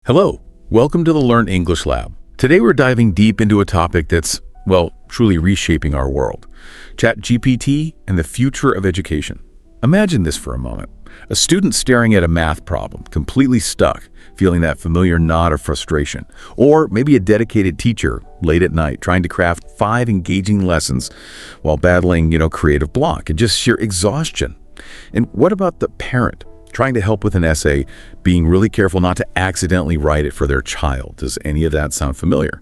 Hello, welcome to the Learn English Lab. Today we're diving deep into a topic that's, well, truly reshaping our world. ChatGPT and the future of education. Imagine this for a moment. A student staring at a math problem, completely stuck, feeling that familiar knot of frustration. Or maybe a dedicated teacher, late at night, trying to craft 5 engaging lessons while battling, creative block and just sheer exhaustion. And what about the parent? Trying to help with an essay, being really careful not to accidentally write it for their child. Does any of that sound familiar?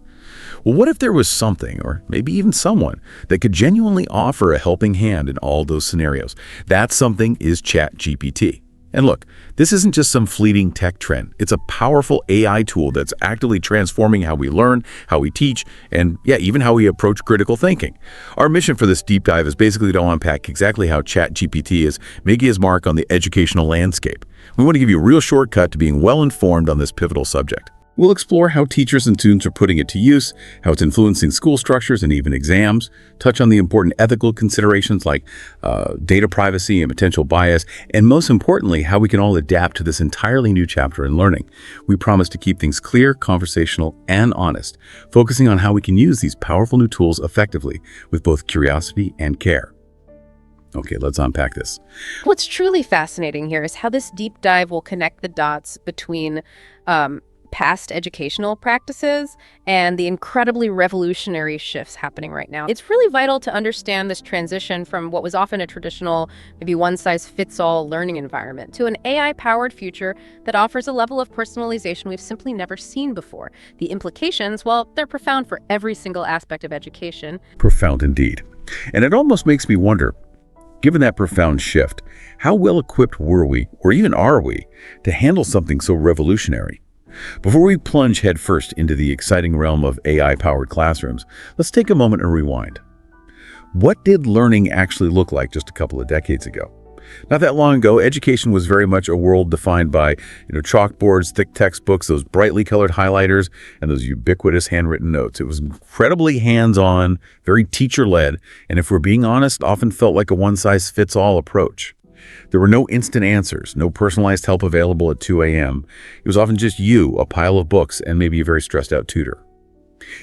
Well, what if there was something, or maybe even someone, that could genuinely offer a helping hand in all those scenarios? That something is ChatGPT. And look, this isn't just some fleeting tech trend. It's a powerful AI tool that's actively transforming how we learn, how we teach, and even how we approach critical thinking. Our mission for this deep dive is basically to unpack exactly how ChatGPT is making its mark on the educational landscape. We want to give you a real shortcut to being well-informed on this pivotal subject. We'll explore how teachers and students are putting it to use, how it's influencing school structures and even exams, touch on the important ethical considerations like data privacy and potential bias, and most importantly, how we can all adapt to this entirely new chapter in learning. We promise to keep things clear, conversational, and honest, focusing on how we can use these powerful new tools effectively with both curiosity and care. Okay, let's unpack this. What's truly fascinating here is how this deep dive will connect the dots between past educational practices and the incredibly revolutionary shifts happening right now. It's really vital to understand this transition from what was often a traditional, maybe one-size-fits-all learning environment to an AI-powered future that offers a level of personalization we've simply never seen before. The implications, well, they're profound for every single aspect of education. Profound indeed. And it almost makes me wonder, given that profound shift, how well equipped were we, or even are we, to handle something so revolutionary? Before we plunge headfirst into the exciting realm of AI-powered classrooms, let's take a moment and rewind. What did learning actually look like just a couple of decades ago? Not that long ago, education was very much a world defined by, chalkboards, thick textbooks, those brightly colored highlighters, and those ubiquitous handwritten notes. It was incredibly hands-on, very teacher-led, and if we're being honest, often felt like a one-size-fits-all approach. There were no instant answers, no personalized help available at 2 a.m. It was often just you, a pile of books, and maybe a very stressed-out tutor.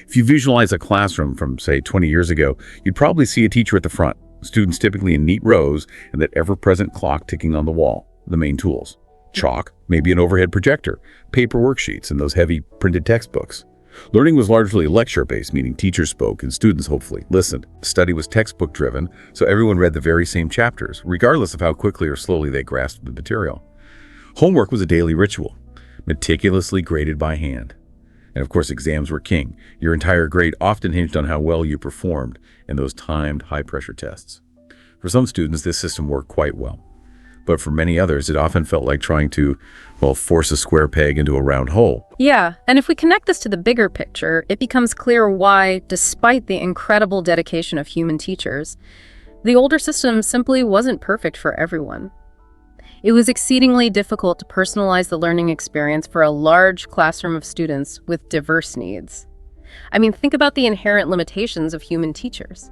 If you visualize a classroom from, say, 20 years ago, you'd probably see a teacher at the front, students typically in neat rows, and that ever-present clock ticking on the wall, the main tools. Chalk, maybe an overhead projector, paper worksheets, and those heavy printed textbooks. Learning was largely lecture-based, meaning teachers spoke and students hopefully listened. Study was textbook-driven, so everyone read the very same chapters, regardless of how quickly or slowly they grasped the material. Homework was a daily ritual, meticulously graded by hand. And of course, exams were king. Your entire grade often hinged on how well you performed in those timed, high-pressure tests. For some students, this system worked quite well. But for many others, it often felt like trying to, force a square peg into a round hole. Yeah, and if we connect this to the bigger picture, it becomes clear why, despite the incredible dedication of human teachers, the older system simply wasn't perfect for everyone. It was exceedingly difficult to personalize the learning experience for a large classroom of students with diverse needs. I mean, think about the inherent limitations of human teachers.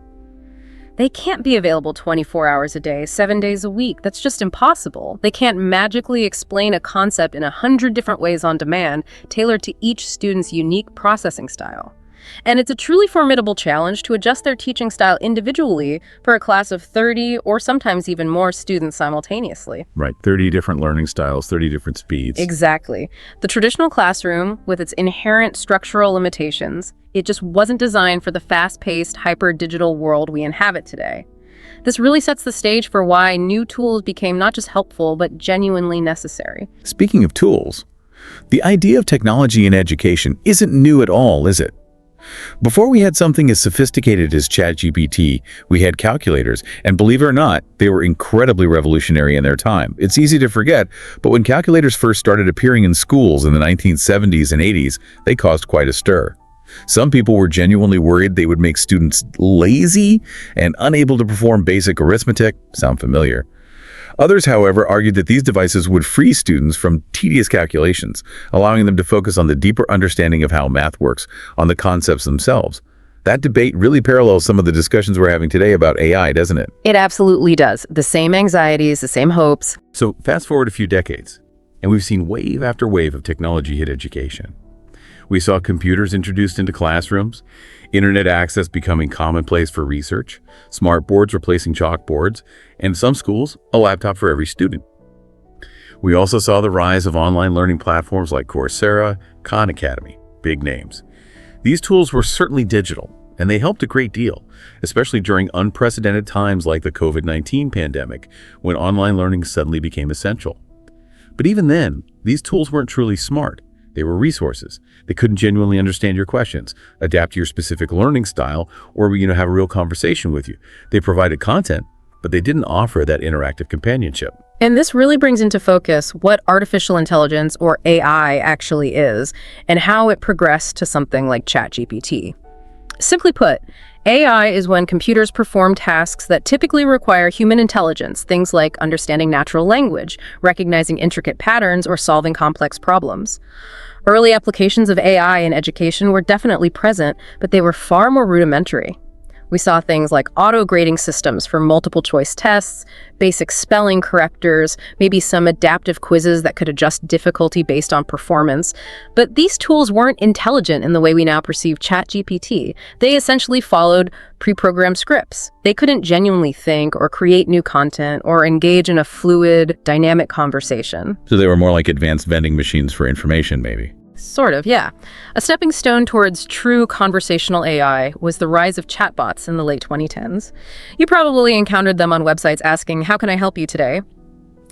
They can't be available 24 hours a day, 7 days a week. That's just impossible. They can't magically explain a concept in 100 different ways on demand, tailored to each student's unique processing style. And it's a truly formidable challenge to adjust their teaching style individually for a class of 30 or sometimes even more students simultaneously. Right, 30 different learning styles, 30 different speeds. Exactly. The traditional classroom, with its inherent structural limitations, it just wasn't designed for the fast-paced, hyper-digital world we inhabit today. This really sets the stage for why new tools became not just helpful, but genuinely necessary. Speaking of tools, the idea of technology in education isn't new at all, is it? Before we had something as sophisticated as ChatGPT, we had calculators, and believe it or not, they were incredibly revolutionary in their time. It's easy to forget, but when calculators first started appearing in schools in the 1970s and 80s, they caused quite a stir. Some people were genuinely worried they would make students lazy and unable to perform basic arithmetic. Sound familiar? Others, however, argued that these devices would free students from tedious calculations, allowing them to focus on the deeper understanding of how math works, on the concepts themselves. That debate really parallels some of the discussions we're having today about AI, doesn't it? It absolutely does. The same anxieties, the same hopes. So fast forward a few decades. And we've seen wave after wave of technology hit education. We saw computers introduced into classrooms, internet access becoming commonplace for research, smart boards replacing chalkboards, and in some schools, a laptop for every student. We also saw the rise of online learning platforms like Coursera, Khan Academy, big names. These tools were certainly digital, and they helped a great deal, especially during unprecedented times like the COVID-19 pandemic, when online learning suddenly became essential. But even then, these tools weren't truly smart. They were resources. They couldn't genuinely understand your questions, adapt to your specific learning style, or have a real conversation with you. They provided content, but they didn't offer that interactive companionship. And this really brings into focus what artificial intelligence, or AI, actually is, and how it progressed to something like ChatGPT. Simply put, AI is when computers perform tasks that typically require human intelligence, things like understanding natural language, recognizing intricate patterns, or solving complex problems. Early applications of AI in education were definitely present, but they were far more rudimentary. We saw things like auto-grading systems for multiple-choice tests, basic spelling correctors, maybe some adaptive quizzes that could adjust difficulty based on performance. But these tools weren't intelligent in the way we now perceive ChatGPT. They essentially followed pre-programmed scripts. They couldn't genuinely think or create new content or engage in a fluid, dynamic conversation. So they were more like advanced vending machines for information, maybe. Sort of, yeah. A stepping stone towards true conversational AI was the rise of chatbots in the late 2010s. You probably encountered them on websites asking, "How can I help you today?"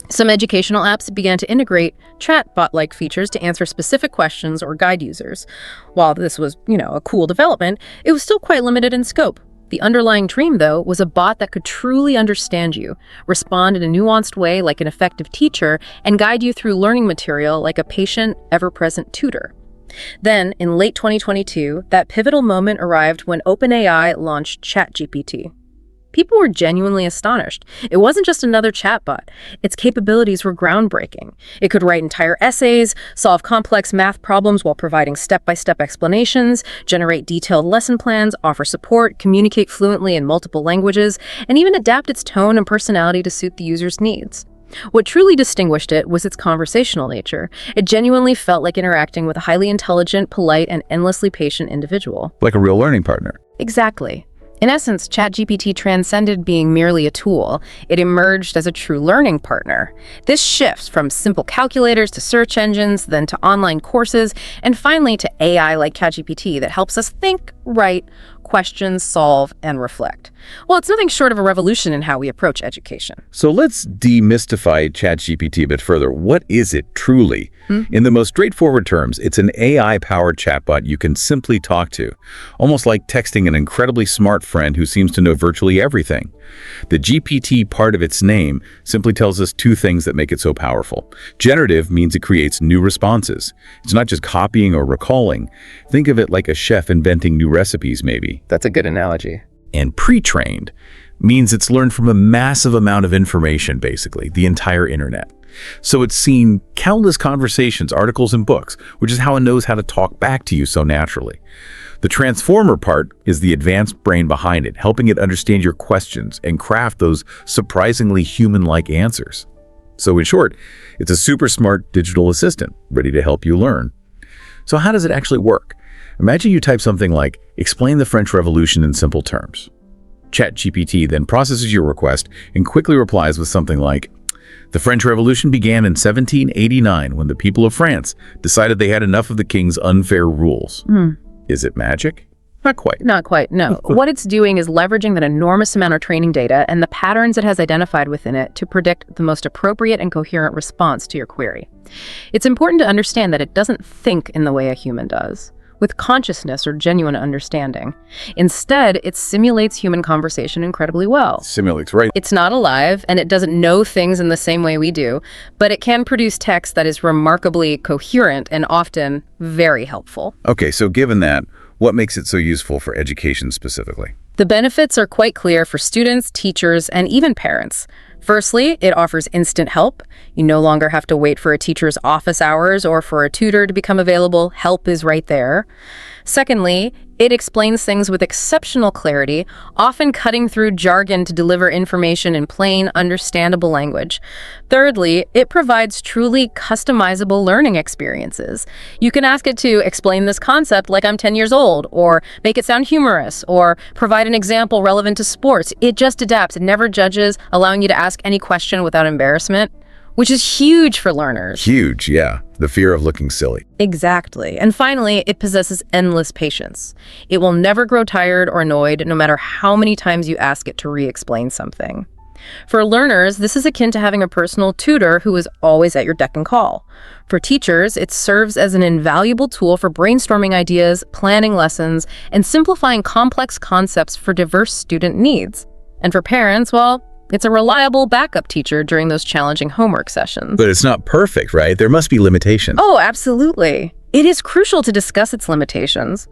Some educational apps began to integrate chatbot-like features to answer specific questions or guide users. While this was, a cool development, it was still quite limited in scope. The underlying dream, though, was a bot that could truly understand you, respond in a nuanced way like an effective teacher, and guide you through learning material like a patient, ever-present tutor. Then, in late 2022, that pivotal moment arrived when OpenAI launched ChatGPT. People were genuinely astonished. It wasn't just another chatbot. Its capabilities were groundbreaking. It could write entire essays, solve complex math problems while providing step-by-step explanations, generate detailed lesson plans, offer support, communicate fluently in multiple languages, and even adapt its tone and personality to suit the user's needs. What truly distinguished it was its conversational nature. It genuinely felt like interacting with a highly intelligent, polite, and endlessly patient individual. Like a real learning partner. Exactly. In essence, ChatGPT transcended being merely a tool. It emerged as a true learning partner. This shifts from simple calculators to search engines, then to online courses, and finally to AI like ChatGPT that helps us think, write, question, solve, and reflect. Well, it's nothing short of a revolution in how we approach education. So let's demystify ChatGPT a bit further. What is it truly? In the most straightforward terms, it's an AI-powered chatbot you can simply talk to, almost like texting an incredibly smart friend who seems to know virtually everything. The GPT part of its name simply tells us two things that make it so powerful. Generative means it creates new responses. It's not just copying or recalling. Think of it like a chef inventing new recipes, maybe. That's a good analogy. And pre-trained means it's learned from a massive amount of information, basically, the entire internet. So it's seen countless conversations, articles, and books, which is how it knows how to talk back to you so naturally. The transformer part is the advanced brain behind it, helping it understand your questions and craft those surprisingly human-like answers. So in short, it's a super smart digital assistant, ready to help you learn. So how does it actually work? Imagine you type something like, "Explain the French Revolution in simple terms." ChatGPT then processes your request and quickly replies with something like, "The French Revolution began in 1789 when the people of France decided they had enough of the king's unfair rules." Is it magic? Not quite. Not quite, no. What it's doing is leveraging that enormous amount of training data and the patterns it has identified within it to predict the most appropriate and coherent response to your query. It's important to understand that it doesn't think in the way a human does, with consciousness or genuine understanding. Instead, it simulates human conversation incredibly well. Simulates, right? It's not alive, and it doesn't know things in the same way we do, but it can produce text that is remarkably coherent and often very helpful. Okay, so given that, what makes it so useful for education specifically? The benefits are quite clear for students, teachers, and even parents. Firstly, it offers instant help. You no longer have to wait for a teacher's office hours or for a tutor to become available. Help is right there. Secondly, It explains things with exceptional clarity, often cutting through jargon to deliver information in plain, understandable language. Thirdly, it provides truly customizable learning experiences. You can ask it to explain this concept like I'm 10 years old, or make it sound humorous, or provide an example relevant to sports. It just adapts. It never judges, allowing you to ask any question without embarrassment, which is huge for learners. Huge, yeah. The fear of looking silly. Exactly. And finally, it possesses endless patience. It will never grow tired or annoyed, no matter how many times you ask it to re-explain something. For learners, this is akin to having a personal tutor who is always at your beck and call. For teachers, it serves as an invaluable tool for brainstorming ideas, planning lessons, and simplifying complex concepts for diverse student needs. And for parents, well, it's a reliable backup teacher during those challenging homework sessions. But it's not perfect, right? There must be limitations. Oh, absolutely. It is crucial to discuss its limitations.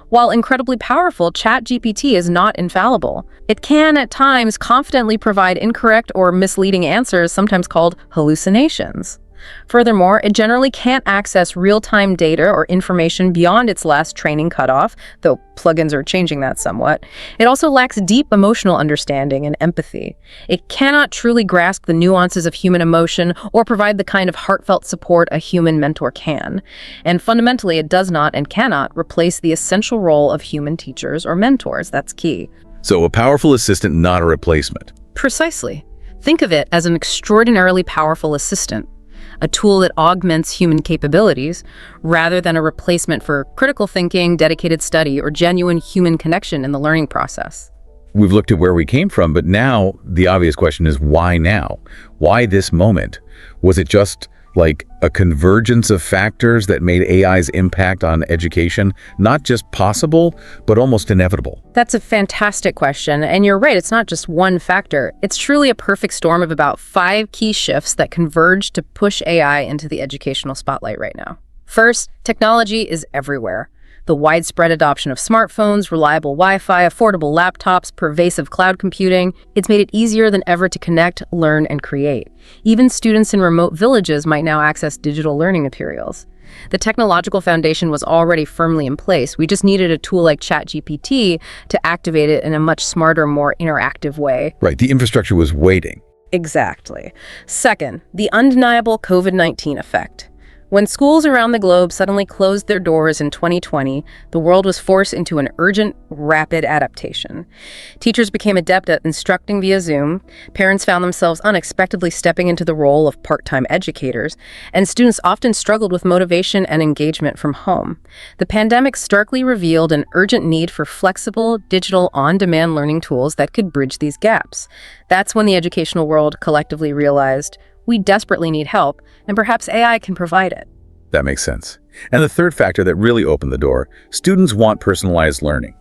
While incredibly powerful, ChatGPT is not infallible. It can, at times, confidently provide incorrect or misleading answers, sometimes called hallucinations. Furthermore, it generally can't access real-time data or information beyond its last training cutoff, though plugins are changing that somewhat. It also lacks deep emotional understanding and empathy. It cannot truly grasp the nuances of human emotion or provide the kind of heartfelt support a human mentor can. And fundamentally, it does not and cannot replace the essential role of human teachers or mentors. That's key. So a powerful assistant, not a replacement. Precisely. Think of it as an extraordinarily powerful assistant, a tool that augments human capabilities rather than a replacement for critical thinking, dedicated study, or genuine human connection in the learning process. We've looked at where we came from, but now the obvious question is why now? Why this moment? Was it just like a convergence of factors that made AI's impact on education not just possible, but almost inevitable? That's a fantastic question, and you're right, it's not just one factor. It's truly a perfect storm of about 5 key shifts that converge to push AI into the educational spotlight right now. First, technology is everywhere. The widespread adoption of smartphones, reliable Wi-Fi, affordable laptops, pervasive cloud computing, it's made it easier than ever to connect, learn, and create. Even students in remote villages might now access digital learning materials. The technological foundation was already firmly in place. We just needed a tool like ChatGPT to activate it in a much smarter, more interactive way. Right, the infrastructure was waiting. Exactly. Second, the undeniable COVID-19 effect. When schools around the globe suddenly closed their doors in 2020, the world was forced into an urgent, rapid adaptation. Teachers became adept at instructing via Zoom, parents found themselves unexpectedly stepping into the role of part-time educators, and students often struggled with motivation and engagement from home. The pandemic starkly revealed an urgent need for flexible, digital, on-demand learning tools that could bridge these gaps. That's when the educational world collectively realized, we desperately need help, and perhaps AI can provide it. That makes sense. And the third factor that really opened the door, students want personalized learning.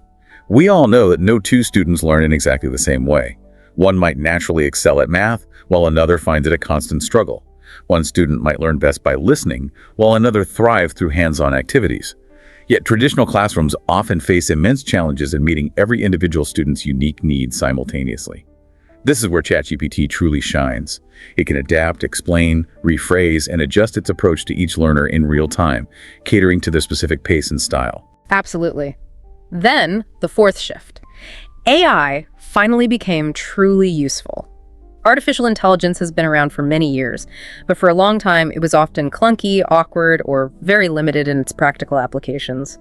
We all know that no two students learn in exactly the same way. One might naturally excel at math, while another finds it a constant struggle. One student might learn best by listening, while another thrives through hands-on activities. Yet traditional classrooms often face immense challenges in meeting every individual student's unique needs simultaneously. This is where ChatGPT truly shines. It can adapt, explain, rephrase, and adjust its approach to each learner in real time, catering to their specific pace and style. Absolutely. Then, the fourth shift. AI finally became truly useful. Artificial intelligence has been around for many years, but for a long time it was often clunky, awkward, or very limited in its practical applications.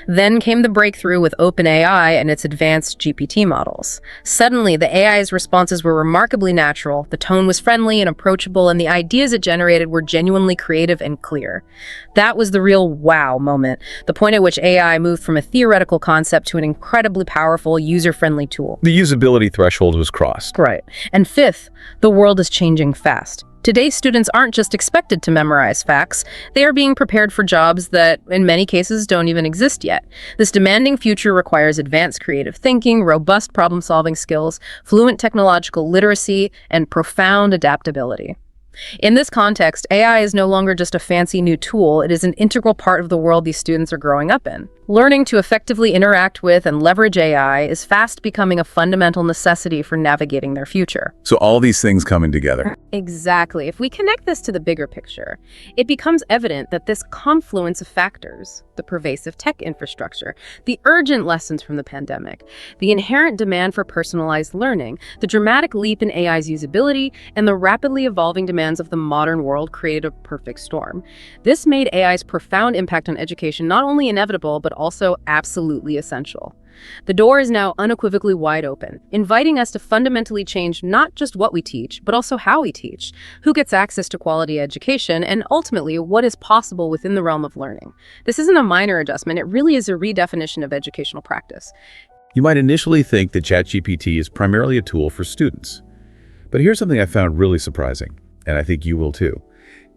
Then came the breakthrough with OpenAI and its advanced GPT models. Suddenly, the AI's responses were remarkably natural, the tone was friendly and approachable, and the ideas it generated were genuinely creative and clear. That was the real wow moment, the point at which AI moved from a theoretical concept to an incredibly powerful, user-friendly tool. The usability threshold was crossed. Right. And fifth, the world is changing fast. Today's students aren't just expected to memorize facts, they are being prepared for jobs that, in many cases, don't even exist yet. This demanding future requires advanced creative thinking, robust problem-solving skills, fluent technological literacy, and profound adaptability. In this context, AI is no longer just a fancy new tool, it is an integral part of the world these students are growing up in. Learning to effectively interact with and leverage AI is fast becoming a fundamental necessity for navigating their future. So all these things coming together. Exactly. If we connect this to the bigger picture, it becomes evident that this confluence of factors, the pervasive tech infrastructure, the urgent lessons from the pandemic, the inherent demand for personalized learning, the dramatic leap in AI's usability, and the rapidly evolving demands of the modern world created a perfect storm. This made AI's profound impact on education not only inevitable, but also absolutely essential. The door is now unequivocally wide open, inviting us to fundamentally change not just what we teach, but also how we teach, who gets access to quality education, and ultimately what is possible within the realm of learning. This isn't a minor adjustment, it really is a redefinition of educational practice. You might initially think that ChatGPT is primarily a tool for students. But here's something I found really surprising, and I think you will too.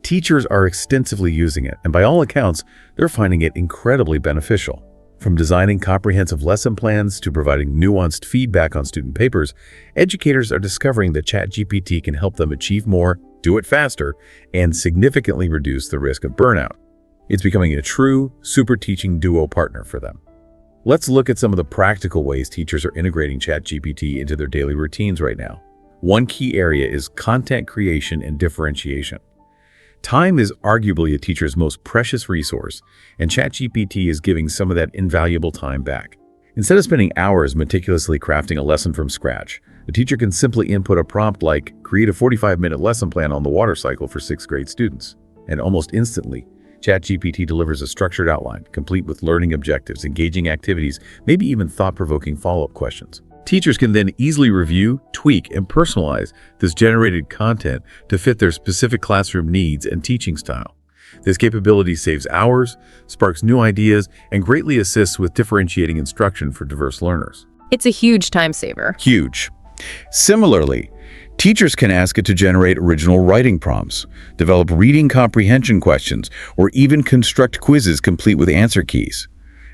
Teachers are extensively using it, and by all accounts, they're finding it incredibly beneficial. From designing comprehensive lesson plans to providing nuanced feedback on student papers, educators are discovering that ChatGPT can help them achieve more, do it faster, and significantly reduce the risk of burnout. It's becoming a true super teaching duo partner for them. Let's look at some of the practical ways teachers are integrating ChatGPT into their daily routines right now. One key area is content creation and differentiation. Time is arguably a teacher's most precious resource, and ChatGPT is giving some of that invaluable time back. Instead of spending hours meticulously crafting a lesson from scratch, the teacher can simply input a prompt like, create a 45-minute lesson plan on the water cycle for 6th grade students. And almost instantly, ChatGPT delivers a structured outline, complete with learning objectives, engaging activities, maybe even thought-provoking follow-up questions. Teachers can then easily review, tweak, and personalize this generated content to fit their specific classroom needs and teaching style. This capability saves hours, sparks new ideas, and greatly assists with differentiating instruction for diverse learners. It's a huge time saver. Huge. Similarly, teachers can ask it to generate original writing prompts, develop reading comprehension questions, or even construct quizzes complete with answer keys.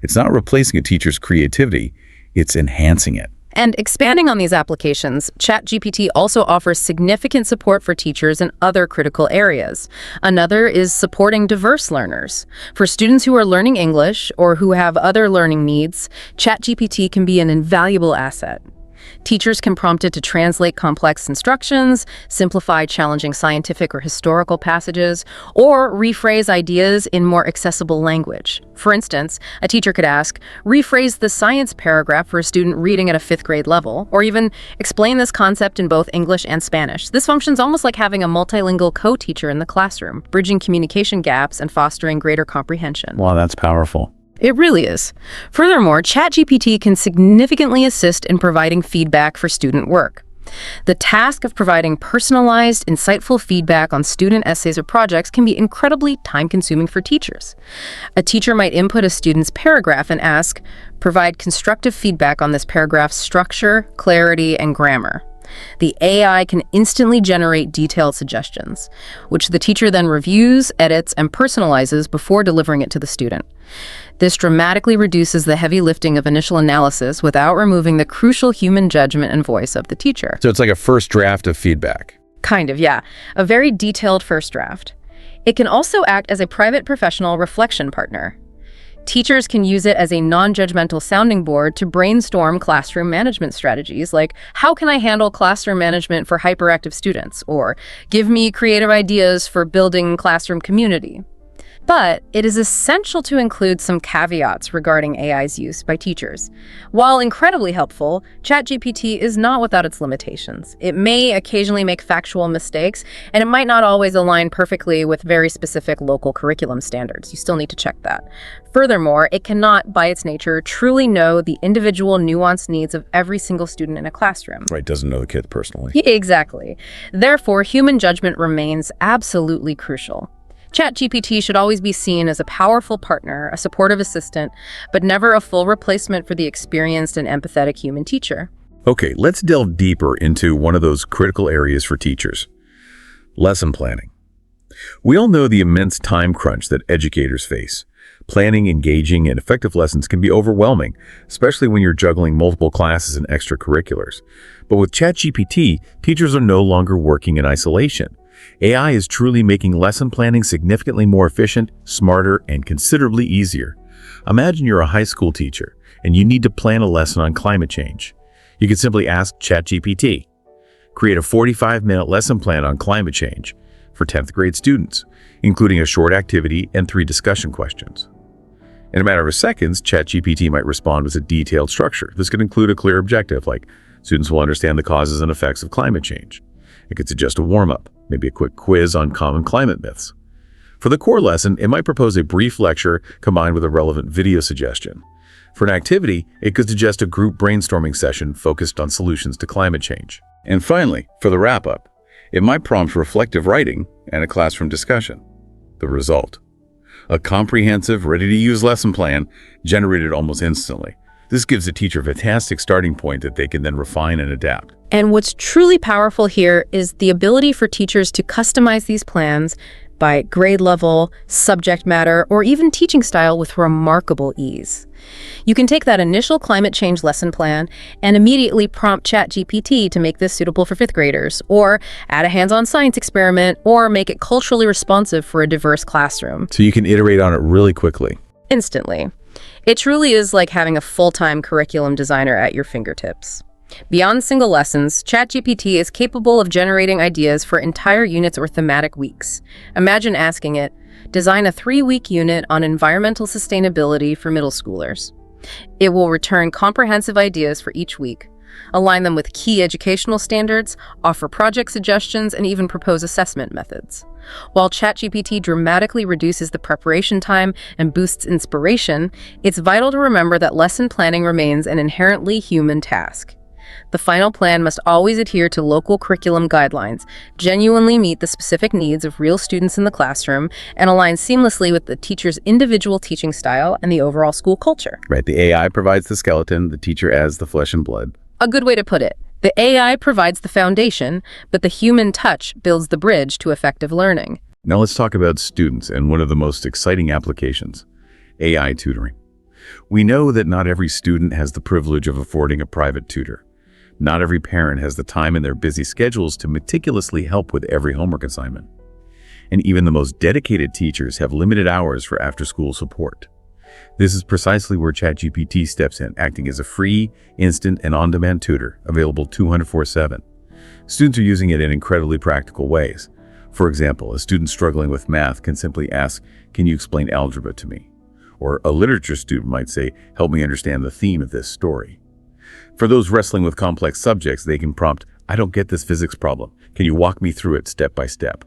It's not replacing a teacher's creativity, it's enhancing it. And expanding on these applications, ChatGPT also offers significant support for teachers in other critical areas. Another is supporting diverse learners. For students who are learning English or who have other learning needs, ChatGPT can be an invaluable asset. Teachers can prompt it to translate complex instructions, simplify challenging scientific or historical passages, or rephrase ideas in more accessible language. For instance, a teacher could ask, rephrase the science paragraph for a student reading at a 5th grade level, or even explain this concept in both English and Spanish. This functions almost like having a multilingual co-teacher in the classroom, bridging communication gaps and fostering greater comprehension. Wow, that's powerful. It really is. Furthermore, ChatGPT can significantly assist in providing feedback for student work. The task of providing personalized, insightful feedback on student essays or projects can be incredibly time-consuming for teachers. A teacher might input a student's paragraph and ask, provide constructive feedback on this paragraph's structure, clarity, and grammar. The AI can instantly generate detailed suggestions, which the teacher then reviews, edits, and personalizes before delivering it to the student. This dramatically reduces the heavy lifting of initial analysis without removing the crucial human judgment and voice of the teacher. So it's like a first draft of feedback. Kind of, yeah. A very detailed first draft. It can also act as a private professional reflection partner. Teachers can use it as a non-judgmental sounding board to brainstorm classroom management strategies like, how can I handle classroom management for hyperactive students? Or, give me creative ideas for building classroom community. But it is essential to include some caveats regarding AI's use by teachers. While incredibly helpful, ChatGPT is not without its limitations. It may occasionally make factual mistakes, and it might not always align perfectly with very specific local curriculum standards. You still need to check that. Furthermore, it cannot, by its nature, truly know the individual nuanced needs of every single student in a classroom. Right, doesn't know the kid personally. Yeah, exactly. Therefore, human judgment remains absolutely crucial. ChatGPT should always be seen as a powerful partner, a supportive assistant, but never a full replacement for the experienced and empathetic human teacher. Okay, let's delve deeper into one of those critical areas for teachers: lesson planning. We all know the immense time crunch that educators face. Planning engaging and effective lessons can be overwhelming, especially when you're juggling multiple classes and extracurriculars. But with ChatGPT, teachers are no longer working in isolation. AI is truly making lesson planning significantly more efficient, smarter, and considerably easier. Imagine you're a high school teacher and you need to plan a lesson on climate change. You can simply ask ChatGPT. Create a 45-minute lesson plan on climate change for 10th grade students, including a short activity and 3 discussion questions. In a matter of seconds, ChatGPT might respond with a detailed structure. This could include a clear objective, like students will understand the causes and effects of climate change. It could suggest a warm-up, maybe a quick quiz on common climate myths. For the core lesson, it might propose a brief lecture combined with a relevant video suggestion. For an activity, it could suggest a group brainstorming session focused on solutions to climate change. And finally, for the wrap-up, it might prompt reflective writing and a classroom discussion. The result: a comprehensive, ready-to-use lesson plan generated almost instantly. This gives the teacher a fantastic starting point that they can then refine and adapt. And what's truly powerful here is the ability for teachers to customize these plans by grade level, subject matter, or even teaching style with remarkable ease. You can take that initial climate change lesson plan and immediately prompt ChatGPT to make this suitable for 5th graders, or add a hands-on science experiment, or make it culturally responsive for a diverse classroom. So you can iterate on it really quickly. Instantly. It truly is like having a full-time curriculum designer at your fingertips. Beyond single lessons, ChatGPT is capable of generating ideas for entire units or thematic weeks. Imagine asking it, design a 3-week unit on environmental sustainability for middle schoolers. It will return comprehensive ideas for each week, align them with key educational standards, offer project suggestions, and even propose assessment methods. While ChatGPT dramatically reduces the preparation time and boosts inspiration, it's vital to remember that lesson planning remains an inherently human task. The final plan must always adhere to local curriculum guidelines, genuinely meet the specific needs of real students in the classroom, and align seamlessly with the teacher's individual teaching style and the overall school culture. Right, the AI provides the skeleton, the teacher adds the flesh and blood. A good way to put it. The AI provides the foundation, but the human touch builds the bridge to effective learning. Now let's talk about students and one of the most exciting applications, AI tutoring. We know that not every student has the privilege of affording a private tutor. Not every parent has the time in their busy schedules to meticulously help with every homework assignment. And even the most dedicated teachers have limited hours for after-school support. This is precisely where ChatGPT steps in, acting as a free, instant, and on-demand tutor, available 24/7. Students are using it in incredibly practical ways. For example, a student struggling with math can simply ask, "Can you explain algebra to me?" Or a literature student might say, "Help me understand the theme of this story." For those wrestling with complex subjects, they can prompt, "I don't get this physics problem. Can you walk me through it step by step?"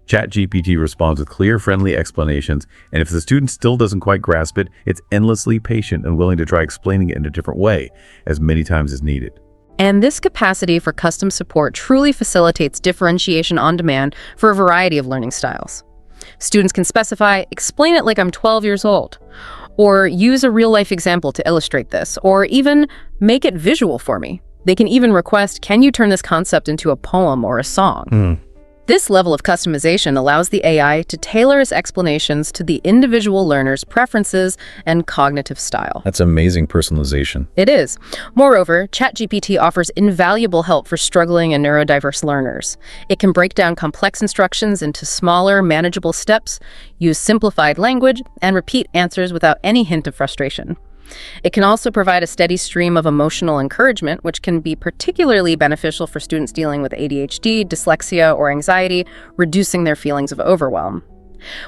ChatGPT responds with clear, friendly explanations, and if the student still doesn't quite grasp it, it's endlessly patient and willing to try explaining it in a different way, as many times as needed. And this capacity for custom support truly facilitates differentiation on demand for a variety of learning styles. Students can specify, "Explain it like I'm 12 years old," or use a real-life example to illustrate this, or even "Make it visual for me." They can even request, "Can you turn this concept into a poem or a song?" This level of customization allows the AI to tailor its explanations to the individual learner's preferences and cognitive style. That's amazing personalization. It is. Moreover, ChatGPT offers invaluable help for struggling and neurodiverse learners. It can break down complex instructions into smaller, manageable steps, use simplified language, and repeat answers without any hint of frustration. It can also provide a steady stream of emotional encouragement, which can be particularly beneficial for students dealing with ADHD, dyslexia, or anxiety, reducing their feelings of overwhelm.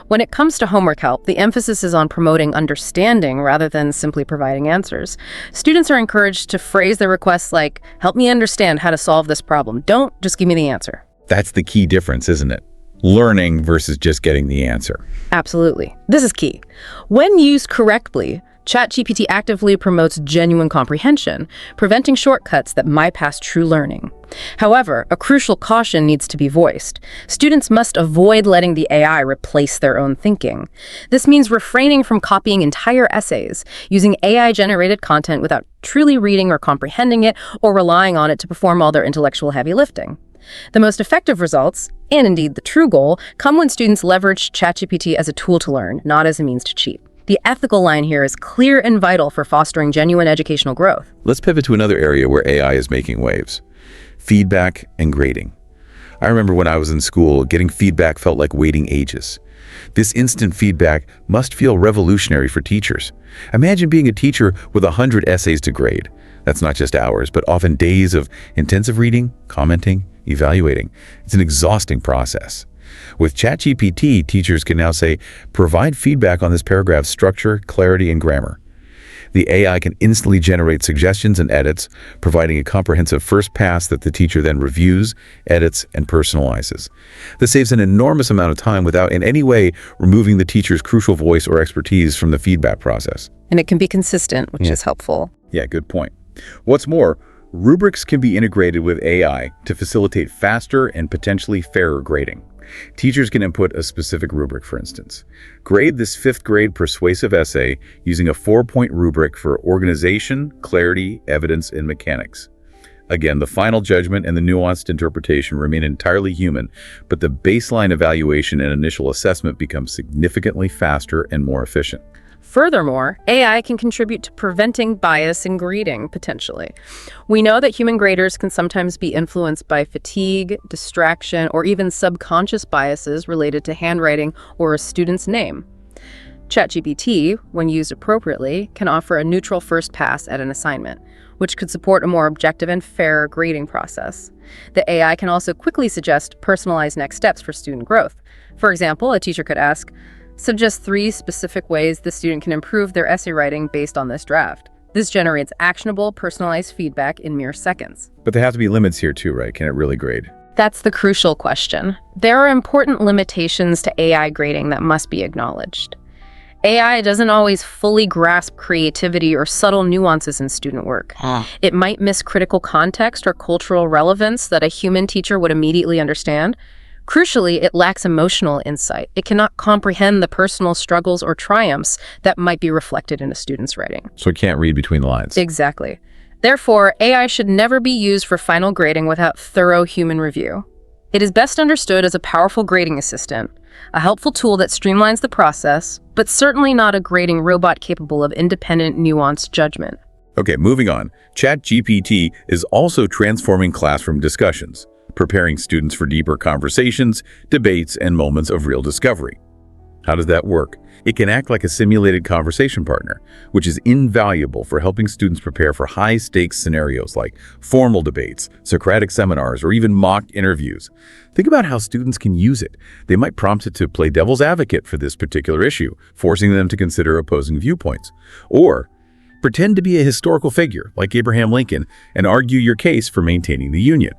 When it comes to homework help, the emphasis is on promoting understanding rather than simply providing answers. Students are encouraged to phrase their requests like, "Help me understand how to solve this problem. Don't just give me the answer." That's the key difference, isn't it? Learning versus just getting the answer. Absolutely. This is key. When used correctly, ChatGPT actively promotes genuine comprehension, preventing shortcuts that bypass true learning. However, a crucial caution needs to be voiced. Students must avoid letting the AI replace their own thinking. This means refraining from copying entire essays, using AI-generated content without truly reading or comprehending it, or relying on it to perform all their intellectual heavy lifting. The most effective results, and indeed the true goal, come when students leverage ChatGPT as a tool to learn, not as a means to cheat. The ethical line here is clear and vital for fostering genuine educational growth. Let's pivot to another area where AI is making waves: feedback and grading. I remember when I was in school, getting feedback felt like waiting ages. This instant feedback must feel revolutionary for teachers. Imagine being a teacher with 100 essays to grade. That's not just hours, but often days of intensive reading, commenting, evaluating. It's an exhausting process. With ChatGPT, teachers can now say, provide feedback on this paragraph's structure, clarity, and grammar. The AI can instantly generate suggestions and edits, providing a comprehensive first pass that the teacher then reviews, edits, and personalizes. This saves an enormous amount of time without in any way removing the teacher's crucial voice or expertise from the feedback process. And it can be consistent, which is helpful. Yeah, good point. What's more, rubrics can be integrated with AI to facilitate faster and potentially fairer grading. Teachers can input a specific rubric, for instance. Grade this 5th grade persuasive essay using a 4-point rubric for organization, clarity, evidence, and mechanics. Again, the final judgment and the nuanced interpretation remain entirely human, but the baseline evaluation and initial assessment become significantly faster and more efficient. Furthermore, AI can contribute to preventing bias in grading, potentially. We know that human graders can sometimes be influenced by fatigue, distraction, or even subconscious biases related to handwriting or a student's name. ChatGPT, when used appropriately, can offer a neutral first pass at an assignment, which could support a more objective and fair grading process. The AI can also quickly suggest personalized next steps for student growth. For example, a teacher could ask, suggest 3 specific ways the student can improve their essay writing based on this draft. This generates actionable, personalized feedback in mere seconds. But there have to be limits here too, right? Can it really grade? That's the crucial question. There are important limitations to AI grading that must be acknowledged. AI doesn't always fully grasp creativity or subtle nuances in student work. It might miss critical context or cultural relevance that a human teacher would immediately understand. Crucially, it lacks emotional insight. It cannot comprehend the personal struggles or triumphs that might be reflected in a student's writing. So it can't read between the lines. Exactly. Therefore, AI should never be used for final grading without thorough human review. It is best understood as a powerful grading assistant, a helpful tool that streamlines the process, but certainly not a grading robot capable of independent, nuanced judgment. Okay, moving on. ChatGPT is also transforming classroom discussions, preparing students for deeper conversations, debates, and moments of real discovery. How does that work? It can act like a simulated conversation partner, which is invaluable for helping students prepare for high-stakes scenarios like formal debates, Socratic seminars, or even mock interviews. Think about how students can use it. They might prompt it to play devil's advocate for this particular issue, forcing them to consider opposing viewpoints. Or pretend to be a historical figure like Abraham Lincoln and argue your case for maintaining the Union.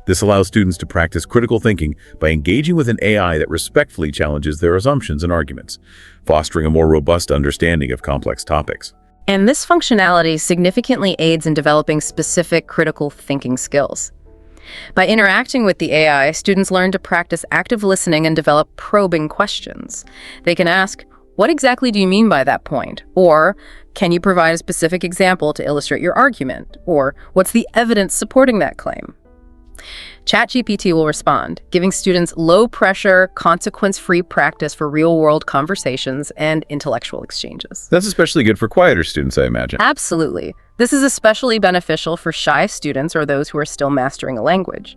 This allows students to practice critical thinking by engaging with an AI that respectfully challenges their assumptions and arguments, fostering a more robust understanding of complex topics. And this functionality significantly aids in developing specific critical thinking skills. By interacting with the AI, students learn to practice active listening and develop probing questions. They can ask, "What exactly do you mean by that point?" Or, "Can you provide a specific example to illustrate your argument?" Or, "What's the evidence supporting that claim?" ChatGPT will respond, giving students low-pressure, consequence-free practice for real-world conversations and intellectual exchanges. That's especially good for quieter students, I imagine. Absolutely. This is especially beneficial for shy students or those who are still mastering a language.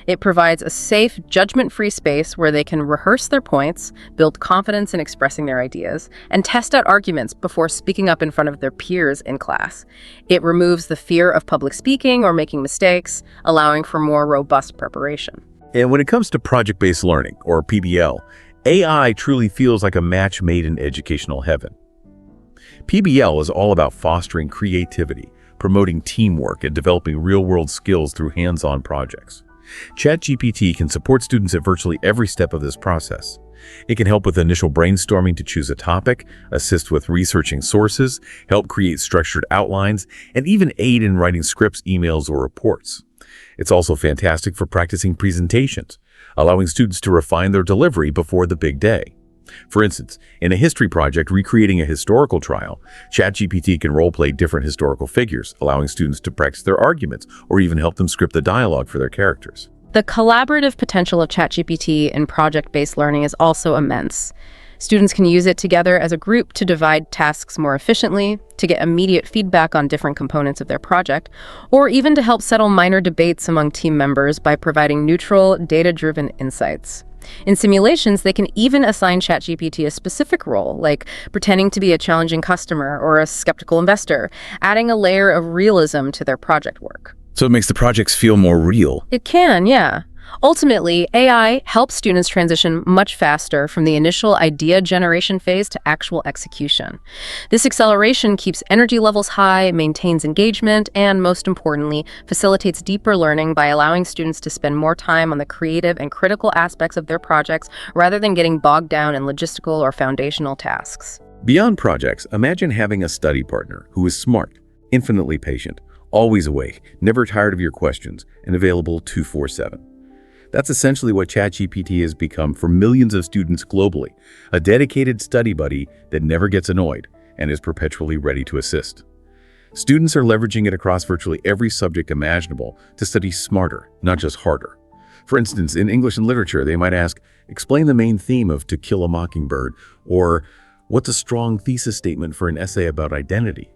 It provides a safe, judgment-free space where they can rehearse their points, build confidence in expressing their ideas, and test out arguments before speaking up in front of their peers in class. It removes the fear of public speaking or making mistakes, allowing for more robust preparation. And when it comes to project-based learning, or PBL, AI truly feels like a match made in educational heaven. PBL is all about fostering creativity, promoting teamwork, and developing real-world skills through hands-on projects. ChatGPT can support students at virtually every step of this process. It can help with initial brainstorming to choose a topic, assist with researching sources, help create structured outlines, and even aid in writing scripts, emails, or reports. It's also fantastic for practicing presentations, allowing students to refine their delivery before the big day. For instance, in a history project recreating a historical trial, ChatGPT can role-play different historical figures, allowing students to practice their arguments or even help them script the dialogue for their characters. The collaborative potential of ChatGPT in project-based learning is also immense. Students can use it together as a group to divide tasks more efficiently, to get immediate feedback on different components of their project, or even to help settle minor debates among team members by providing neutral, data-driven insights. In simulations, they can even assign ChatGPT a specific role, like pretending to be a challenging customer or a skeptical investor, adding a layer of realism to their project work. So it makes the projects feel more real. It can, yeah. Ultimately, AI helps students transition much faster from the initial idea generation phase to actual execution. This acceleration keeps energy levels high, maintains engagement, and most importantly, facilitates deeper learning by allowing students to spend more time on the creative and critical aspects of their projects rather than getting bogged down in logistical or foundational tasks. Beyond projects, imagine having a study partner who is smart, infinitely patient, always awake, never tired of your questions, and available 24/7. That's essentially what ChatGPT has become for millions of students globally, a dedicated study buddy that never gets annoyed and is perpetually ready to assist. Students are leveraging it across virtually every subject imaginable to study smarter, not just harder. For instance, in English and literature, they might ask, explain the main theme of To Kill a Mockingbird, or what's a strong thesis statement for an essay about identity?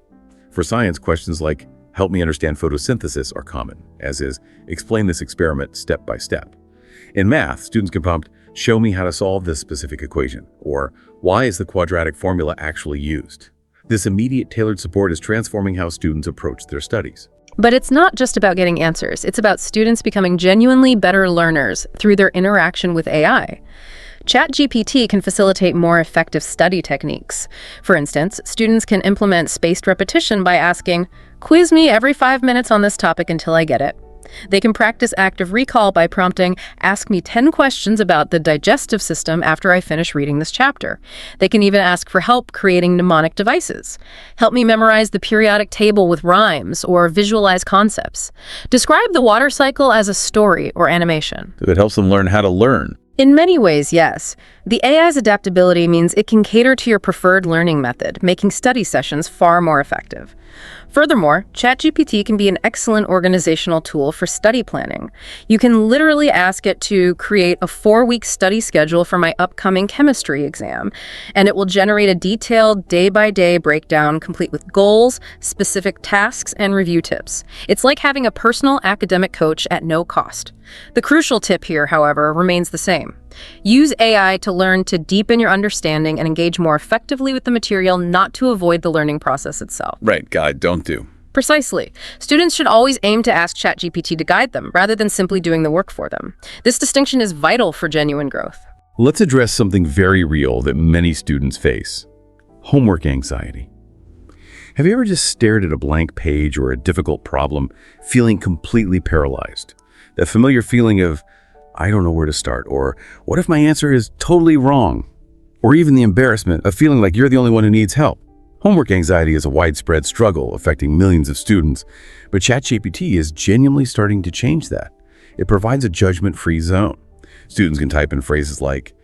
For science, questions like, help me understand photosynthesis are common, as is, explain this experiment step by step. In math, students can prompt, show me how to solve this specific equation, or why is the quadratic formula actually used? This immediate tailored support is transforming how students approach their studies. But it's not just about getting answers. It's about students becoming genuinely better learners through their interaction with AI. ChatGPT can facilitate more effective study techniques. For instance, students can implement spaced repetition by asking, quiz me every 5 minutes on this topic until I get it. They can practice active recall by prompting, ask me 10 questions about the digestive system after I finish reading this chapter. They can even ask for help creating mnemonic devices. Help me memorize the periodic table with rhymes or visualize concepts. Describe the water cycle as a story or animation. So it helps them learn how to learn. In many ways, yes. The AI's adaptability means it can cater to your preferred learning method, making study sessions far more effective. Furthermore, ChatGPT can be an excellent organizational tool for study planning. You can literally ask it to create a 4-week study schedule for my upcoming chemistry exam, and it will generate a detailed day-by-day breakdown complete with goals, specific tasks, and review tips. It's like having a personal academic coach at no cost. The crucial tip here, however, remains the same. Use AI to learn to deepen your understanding and engage more effectively with the material, not to avoid the learning process itself. Right, guide, don't do. Precisely. Students should always aim to ask ChatGPT to guide them, rather than simply doing the work for them. This distinction is vital for genuine growth. Let's address something very real that many students face: homework anxiety. Have you ever just stared at a blank page or a difficult problem, feeling completely paralyzed? That familiar feeling of, I don't know where to start, or what if my answer is totally wrong? Or even the embarrassment of feeling like you're the only one who needs help. Homework anxiety is a widespread struggle affecting millions of students, but ChatGPT is genuinely starting to change that. It provides a judgment-free zone. Students can type in phrases like,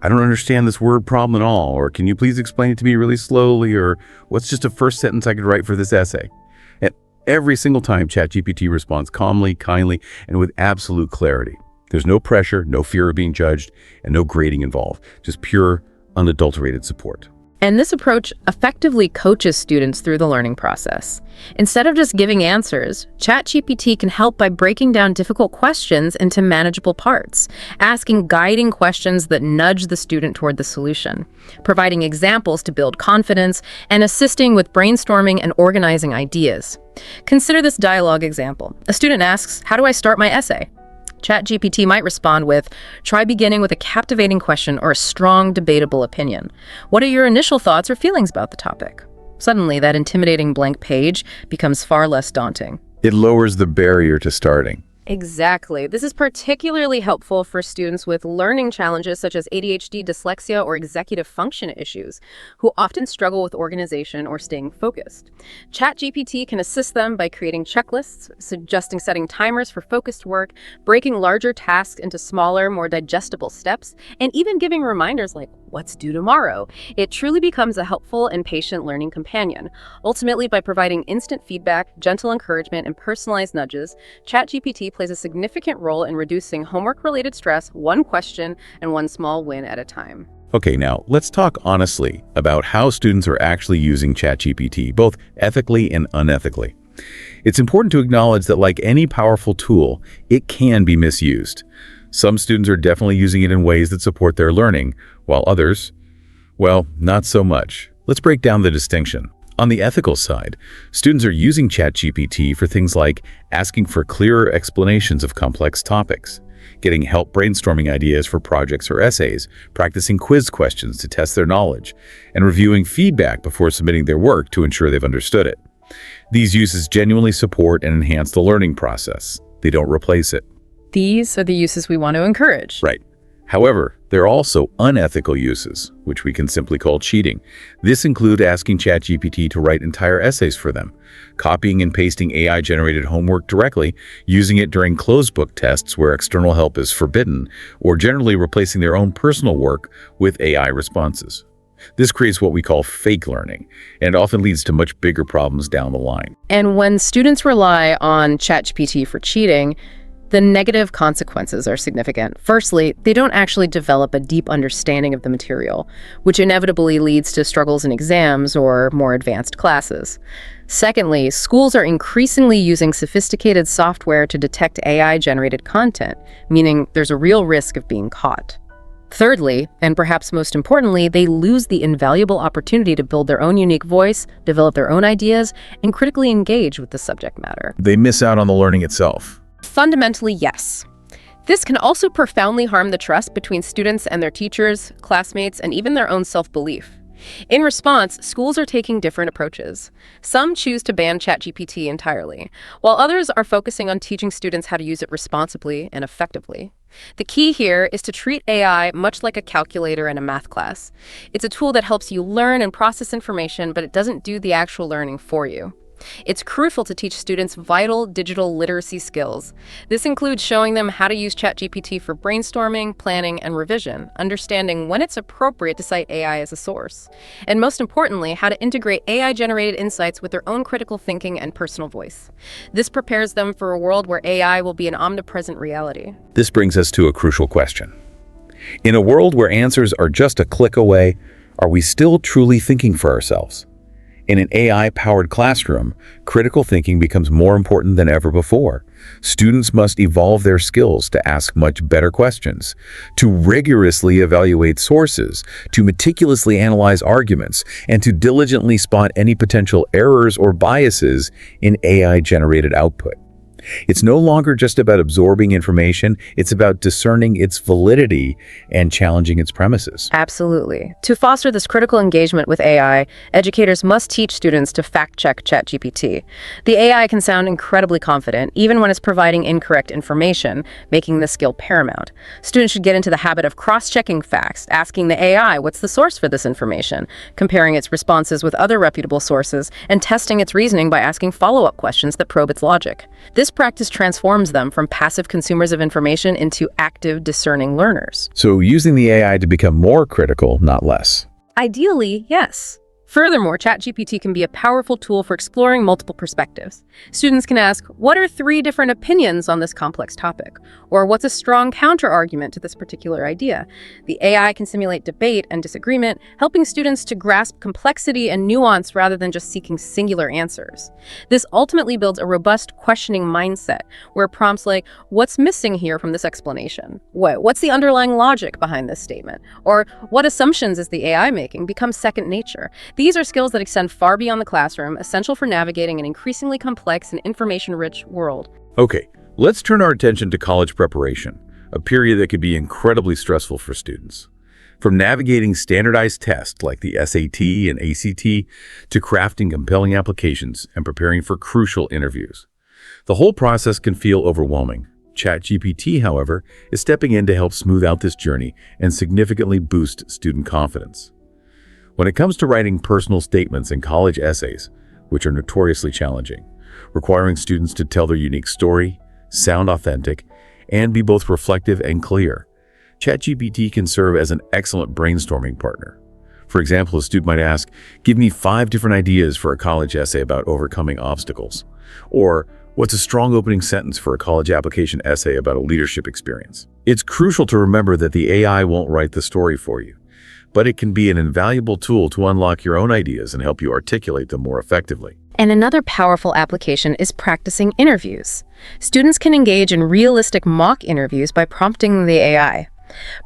I don't understand this word problem at all, or can you please explain it to me really slowly, or what's just a first sentence I could write for this essay? And every single time, ChatGPT responds calmly, kindly, and with absolute clarity. There's no pressure, no fear of being judged, and no grading involved, just pure, unadulterated support. And this approach effectively coaches students through the learning process. Instead of just giving answers, ChatGPT can help by breaking down difficult questions into manageable parts, asking guiding questions that nudge the student toward the solution, providing examples to build confidence, and assisting with brainstorming and organizing ideas. Consider this dialogue example. A student asks, how do I start my essay? ChatGPT might respond with, try beginning with a captivating question or a strong, debatable opinion. What are your initial thoughts or feelings about the topic? Suddenly, that intimidating blank page becomes far less daunting. It lowers the barrier to starting. Exactly. This is particularly helpful for students with learning challenges such as ADHD, dyslexia, or executive function issues, who often struggle with organization or staying focused. ChatGPT can assist them by creating checklists, suggesting setting timers for focused work, breaking larger tasks into smaller, more digestible steps, and even giving reminders like, what's due tomorrow? It truly becomes a helpful and patient learning companion. Ultimately, by providing instant feedback, gentle encouragement, and personalized nudges, ChatGPT plays a significant role in reducing homework-related stress, one question and one small win at a time. Okay, now let's talk honestly about how students are actually using ChatGPT, both ethically and unethically. It's important to acknowledge that like any powerful tool, it can be misused. Some students are definitely using it in ways that support their learning, while others, well, not so much. Let's break down the distinction. On the ethical side, students are using ChatGPT for things like asking for clearer explanations of complex topics, getting help brainstorming ideas for projects or essays, practicing quiz questions to test their knowledge, and reviewing feedback before submitting their work to ensure they've understood it. These uses genuinely support and enhance the learning process. They don't replace it. These are the uses we want to encourage. Right. However, there are also unethical uses, which we can simply call cheating. This includes asking ChatGPT to write entire essays for them, copying and pasting AI-generated homework directly, using it during closed-book tests where external help is forbidden, or generally replacing their own personal work with AI responses. This creates what we call fake learning, and often leads to much bigger problems down the line. And when students rely on ChatGPT for cheating, the negative consequences are significant. Firstly, they don't actually develop a deep understanding of the material, which inevitably leads to struggles in exams or more advanced classes. Secondly, schools are increasingly using sophisticated software to detect AI-generated content, meaning there's a real risk of being caught. Thirdly, and perhaps most importantly, they lose the invaluable opportunity to build their own unique voice, develop their own ideas, and critically engage with the subject matter. They miss out on the learning itself. Fundamentally, yes. This can also profoundly harm the trust between students and their teachers, classmates, and even their own self-belief. In response, schools are taking different approaches. Some choose to ban ChatGPT entirely, while others are focusing on teaching students how to use it responsibly and effectively. The key here is to treat AI much like a calculator in a math class. It's a tool that helps you learn and process information, but it doesn't do the actual learning for you. It's crucial to teach students vital digital literacy skills. This includes showing them how to use ChatGPT for brainstorming, planning, and revision, understanding when it's appropriate to cite AI as a source, and most importantly, how to integrate AI-generated insights with their own critical thinking and personal voice. This prepares them for a world where AI will be an omnipresent reality. This brings us to a crucial question. In a world where answers are just a click away, are we still truly thinking for ourselves? In an AI-powered classroom, critical thinking becomes more important than ever before. Students must evolve their skills to ask much better questions, to rigorously evaluate sources, to meticulously analyze arguments, and to diligently spot any potential errors or biases in AI-generated output. It's no longer just about absorbing information, it's about discerning its validity and challenging its premises. Absolutely. To foster this critical engagement with AI, educators must teach students to fact-check ChatGPT. The AI can sound incredibly confident, even when it's providing incorrect information, making this skill paramount. Students should get into the habit of cross-checking facts, asking the AI what's the source for this information, comparing its responses with other reputable sources, and testing its reasoning by asking follow-up questions that probe its logic. This practice transforms them from passive consumers of information into active, discerning learners. So using the AI to become more critical, not less. Ideally, yes. Furthermore, ChatGPT can be a powerful tool for exploring multiple perspectives. Students can ask, what are 3 different opinions on this complex topic? Or what's a strong counter-argument to this particular idea? The AI can simulate debate and disagreement, helping students to grasp complexity and nuance rather than just seeking singular answers. This ultimately builds a robust questioning mindset, where prompts like, what's missing here from this explanation? What's the underlying logic behind this statement? Or what assumptions is the AI making become second nature? These are skills that extend far beyond the classroom, essential for navigating an increasingly complex and information-rich world. Okay, let's turn our attention to college preparation, a period that could be incredibly stressful for students. From navigating standardized tests like the SAT and ACT to crafting compelling applications and preparing for crucial interviews. The whole process can feel overwhelming. ChatGPT, however, is stepping in to help smooth out this journey and significantly boost student confidence. When it comes to writing personal statements and college essays, which are notoriously challenging, requiring students to tell their unique story, sound authentic, and be both reflective and clear, ChatGPT can serve as an excellent brainstorming partner. For example, a student might ask, give me 5 different ideas for a college essay about overcoming obstacles. Or, what's a strong opening sentence for a college application essay about a leadership experience? It's crucial to remember that the AI won't write the story for you. but it can be an invaluable tool to unlock your own ideas and help you articulate them more effectively. And another powerful application is practicing interviews. Students can engage in realistic mock interviews by prompting the AI.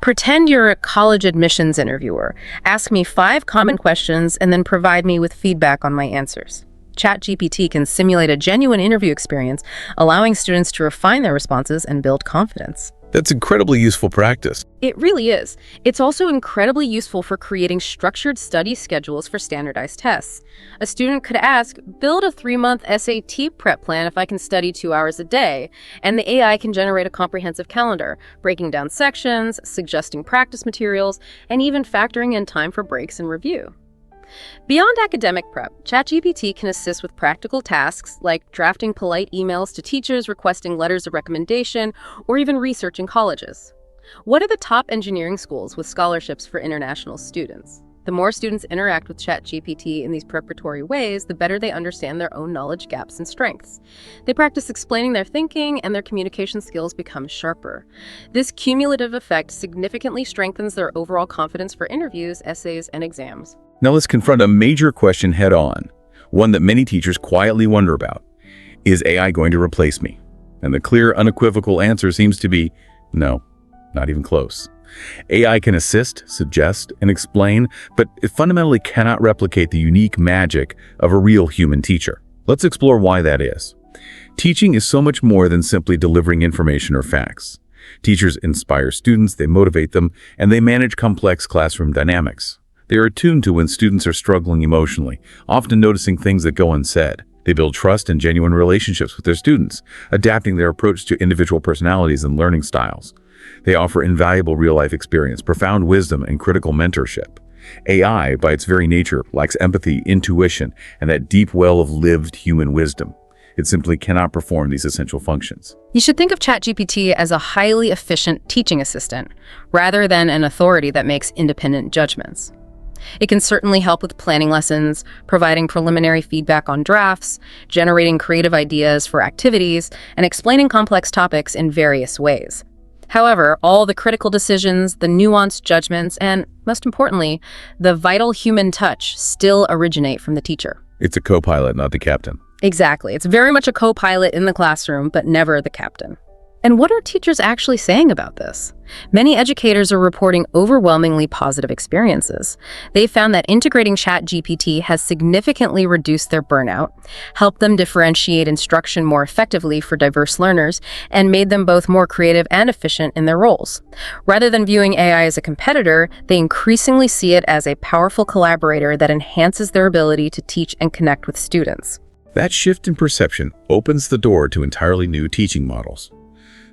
Pretend you're a college admissions interviewer. Ask me 5 common questions and then provide me with feedback on my answers. ChatGPT can simulate a genuine interview experience, allowing students to refine their responses and build confidence. That's incredibly useful practice. It really is. It's also incredibly useful for creating structured study schedules for standardized tests. A student could ask, build a 3-month SAT prep plan if I can study 2 hours a day, and the AI can generate a comprehensive calendar, breaking down sections, suggesting practice materials, and even factoring in time for breaks and review. Beyond academic prep, ChatGPT can assist with practical tasks like drafting polite emails to teachers, requesting letters of recommendation, or even researching colleges. What are the top engineering schools with scholarships for international students? The more students interact with ChatGPT in these preparatory ways, the better they understand their own knowledge gaps and strengths. They practice explaining their thinking, and their communication skills become sharper. This cumulative effect significantly strengthens their overall confidence for interviews, essays, and exams. Now let's confront a major question head-on, one that many teachers quietly wonder about. Is AI going to replace me? And the clear, unequivocal answer seems to be no, not even close. AI can assist, suggest, and explain, but it fundamentally cannot replicate the unique magic of a real human teacher. Let's explore why that is. Teaching is so much more than simply delivering information or facts. Teachers inspire students, they motivate them, and they manage complex classroom dynamics. They are attuned to when students are struggling emotionally, often noticing things that go unsaid. They build trust and genuine relationships with their students, adapting their approach to individual personalities and learning styles. They offer invaluable real-life experience, profound wisdom, and critical mentorship. AI, by its very nature, lacks empathy, intuition, and that deep well of lived human wisdom. It simply cannot perform these essential functions. You should think of ChatGPT as a highly efficient teaching assistant, rather than an authority that makes independent judgments. It can certainly help with planning lessons, providing preliminary feedback on drafts, generating creative ideas for activities, and explaining complex topics in various ways. However, all the critical decisions, the nuanced judgments, and, most importantly, the vital human touch still originate from the teacher. It's a co-pilot, not the captain. Exactly. It's very much a co-pilot in the classroom, but never the captain. And what are teachers actually saying about this? Many educators are reporting overwhelmingly positive experiences. They found that integrating ChatGPT has significantly reduced their burnout, helped them differentiate instruction more effectively for diverse learners, and made them both more creative and efficient in their roles. Rather than viewing AI as a competitor, they increasingly see it as a powerful collaborator that enhances their ability to teach and connect with students. That shift in perception opens the door to entirely new teaching models.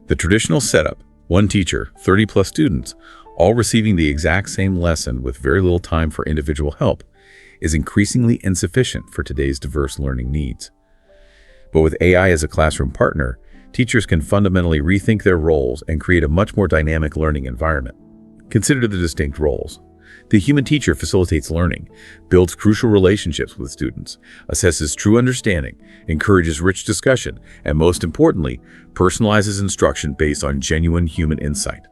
The traditional setup, one teacher, 30+ students, all receiving the exact same lesson with very little time for individual help, is increasingly insufficient for today's diverse learning needs. But with AI as a classroom partner, teachers can fundamentally rethink their roles and create a much more dynamic learning environment. Consider the distinct roles. The human teacher facilitates learning, builds crucial relationships with students, assesses true understanding, encourages rich discussion, and most importantly, personalizes instruction based on genuine human insight.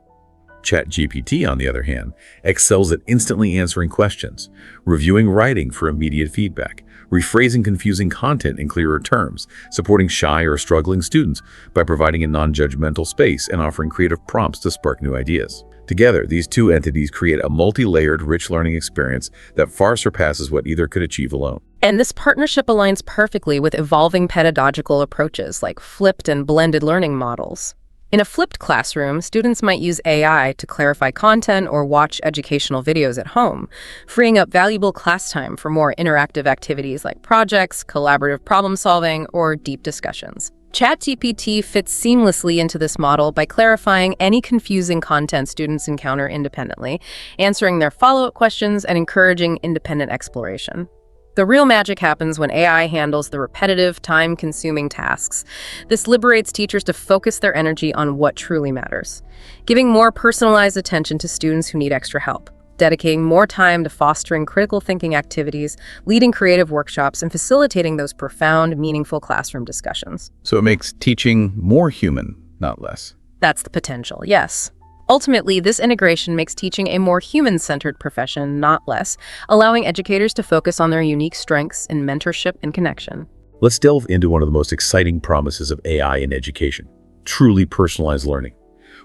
ChatGPT, on the other hand, excels at instantly answering questions, reviewing writing for immediate feedback, rephrasing confusing content in clearer terms, supporting shy or struggling students by providing a non-judgmental space and offering creative prompts to spark new ideas. Together, these two entities create a multi-layered, rich learning experience that far surpasses what either could achieve alone. And this partnership aligns perfectly with evolving pedagogical approaches like flipped and blended learning models. In a flipped classroom, students might use AI to clarify content or watch educational videos at home, freeing up valuable class time for more interactive activities like projects, collaborative problem solving, or deep discussions. ChatGPT fits seamlessly into this model by clarifying any confusing content students encounter independently, answering their follow-up questions, and encouraging independent exploration. The real magic happens when AI handles the repetitive, time-consuming tasks. This liberates teachers to focus their energy on what truly matters, giving more personalized attention to students who need extra help, dedicating more time to fostering critical thinking activities, leading creative workshops, and facilitating those profound, meaningful classroom discussions. So it makes teaching more human, not less. That's the potential, yes. Ultimately, this integration makes teaching a more human-centered profession, not less, allowing educators to focus on their unique strengths in mentorship and connection. Let's delve into one of the most exciting promises of AI in education: truly personalized learning.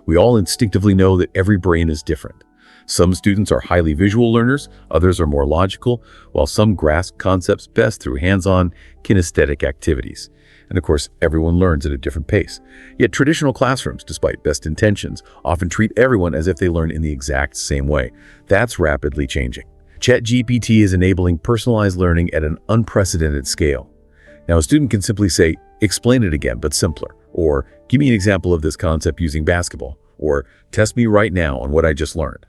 We all instinctively know that every brain is different. Some students are highly visual learners, others are more logical, while some grasp concepts best through hands-on, kinesthetic activities. And of course, everyone learns at a different pace. Yet traditional classrooms, despite best intentions, often treat everyone as if they learn in the exact same way. That's rapidly changing. ChatGPT is enabling personalized learning at an unprecedented scale. Now, a student can simply say, "Explain it again, but simpler," or "Give me an example of this concept using basketball," or "Test me right now on what I just learned."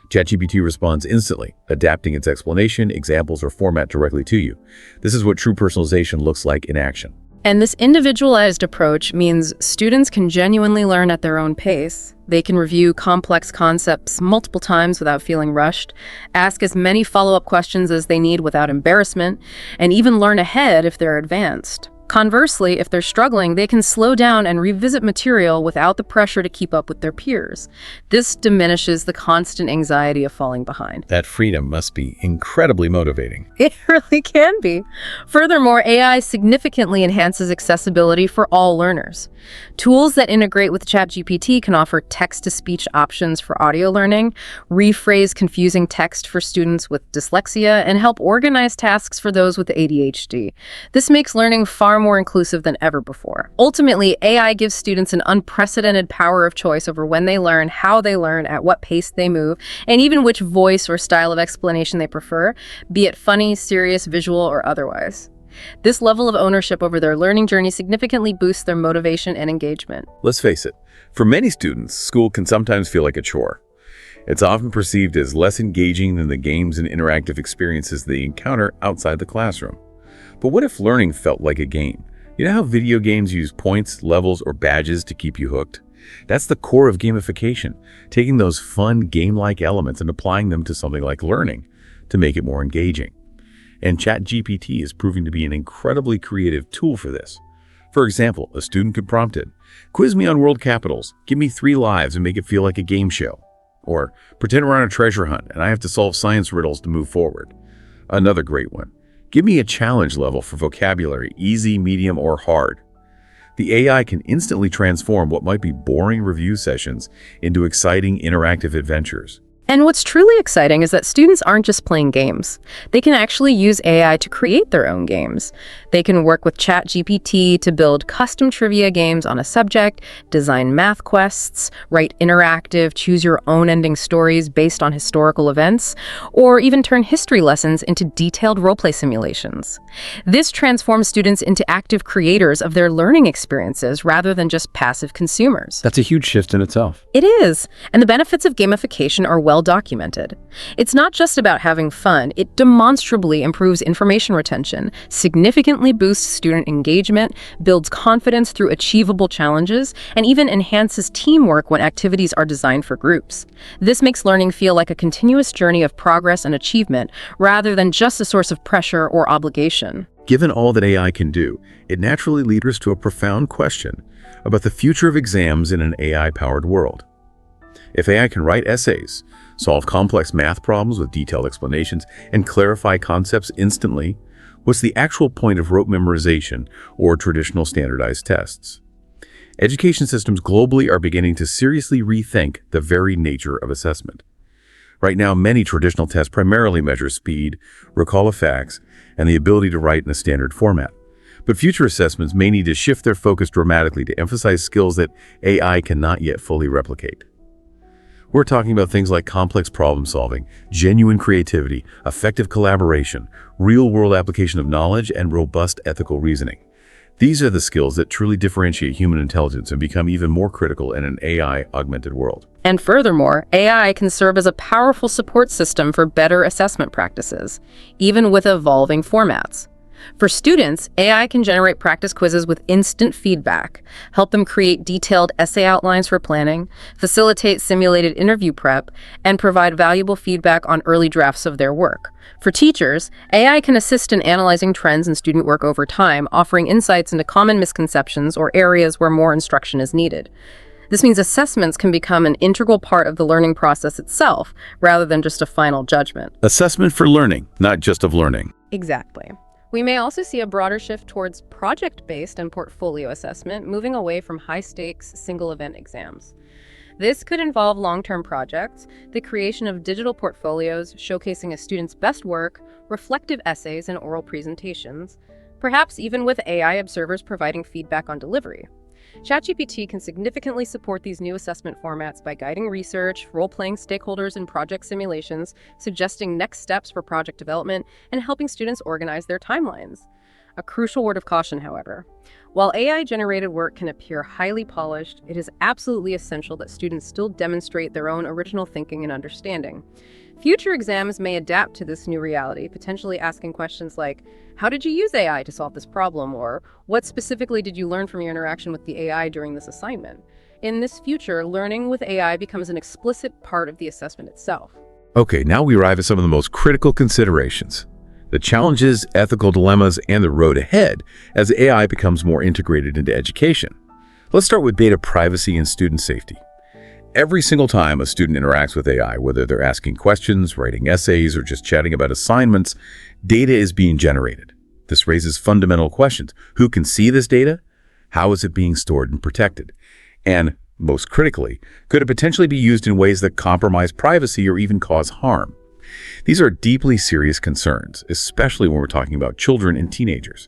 ChatGPT responds instantly, adapting its explanation, examples, or format directly to you. This is what true personalization looks like in action. And this individualized approach means students can genuinely learn at their own pace. They can review complex concepts multiple times without feeling rushed, ask as many follow-up questions as they need without embarrassment, and even learn ahead if they're advanced. Conversely, if they're struggling, they can slow down and revisit material without the pressure to keep up with their peers. This diminishes the constant anxiety of falling behind. That freedom must be incredibly motivating. It really can be. Furthermore, AI significantly enhances accessibility for all learners. Tools that integrate with ChatGPT can offer text-to-speech options for audio learning, rephrase confusing text for students with dyslexia, and help organize tasks for those with ADHD. This makes learning far more inclusive than ever before. Ultimately, AI gives students an unprecedented power of choice over when they learn, how they learn, at what pace they move, and even which voice or style of explanation they prefer, be it funny, serious, visual, or otherwise. This level of ownership over their learning journey significantly boosts their motivation and engagement. Let's face it, for many students, school can sometimes feel like a chore. It's often perceived as less engaging than the games and interactive experiences they encounter outside the classroom. But what if learning felt like a game? You know how video games use points, levels, or badges to keep you hooked? That's the core of gamification, taking those fun game-like elements and applying them to something like learning to make it more engaging. And ChatGPT is proving to be an incredibly creative tool for this. For example, a student could prompt it, "Quiz me on world capitals, give me 3 lives and make it feel like a game show." Or, "Pretend we're on a treasure hunt and I have to solve science riddles to move forward." Another great one, "Give me a challenge level for vocabulary, easy, medium, or hard." The AI can instantly transform what might be boring review sessions into exciting interactive adventures. And what's truly exciting is that students aren't just playing games. They can actually use AI to create their own games. They can work with ChatGPT to build custom trivia games on a subject, design math quests, write interactive, choose-your-own-ending stories based on historical events, or even turn history lessons into detailed role-play simulations. This transforms students into active creators of their learning experiences rather than just passive consumers. That's a huge shift in itself. It is, and the benefits of gamification are well documented. It's not just about having fun, it demonstrably improves information retention, significantly boosts student engagement, builds confidence through achievable challenges, and even enhances teamwork when activities are designed for groups. This makes learning feel like a continuous journey of progress and achievement, rather than just a source of pressure or obligation. Given all that AI can do, it naturally leads us to a profound question about the future of exams in an AI-powered world. If AI can write essays, solve complex math problems with detailed explanations, and clarify concepts instantly, what's the actual point of rote memorization or traditional standardized tests? Education systems globally are beginning to seriously rethink the very nature of assessment. Right now, many traditional tests primarily measure speed, recall of facts, and the ability to write in a standard format. But future assessments may need to shift their focus dramatically to emphasize skills that AI cannot yet fully replicate. We're talking about things like complex problem solving, genuine creativity, effective collaboration, real-world application of knowledge, and robust ethical reasoning. These are the skills that truly differentiate human intelligence and become even more critical in an AI-augmented world. And furthermore, AI can serve as a powerful support system for better assessment practices, even with evolving formats. For students, AI can generate practice quizzes with instant feedback, help them create detailed essay outlines for planning, facilitate simulated interview prep, and provide valuable feedback on early drafts of their work. For teachers, AI can assist in analyzing trends in student work over time, offering insights into common misconceptions or areas where more instruction is needed. This means assessments can become an integral part of the learning process itself, rather than just a final judgment. Assessment for learning, not just of learning. Exactly. We may also see a broader shift towards project-based and portfolio assessment, moving away from high-stakes, single-event exams. This could involve long-term projects, the creation of digital portfolios showcasing a student's best work, reflective essays, and oral presentations, perhaps even with AI observers providing feedback on delivery. ChatGPT can significantly support these new assessment formats by guiding research, role-playing stakeholders in project simulations, suggesting next steps for project development, and helping students organize their timelines. A crucial word of caution, however. While AI-generated work can appear highly polished, it is absolutely essential that students still demonstrate their own original thinking and understanding. Future exams may adapt to this new reality, potentially asking questions like, how did you use AI to solve this problem? Or what specifically did you learn from your interaction with the AI during this assignment? In this future, learning with AI becomes an explicit part of the assessment itself. Okay, now we arrive at some of the most critical considerations. The challenges, ethical dilemmas, and the road ahead as AI becomes more integrated into education. Let's start with data privacy and student safety. Every single time a student interacts with AI, whether they're asking questions, writing essays, or just chatting about assignments, data is being generated. This raises fundamental questions. Who can see this data? How is it being stored and protected? And, most critically, could it potentially be used in ways that compromise privacy or even cause harm? These are deeply serious concerns, especially when we're talking about children and teenagers.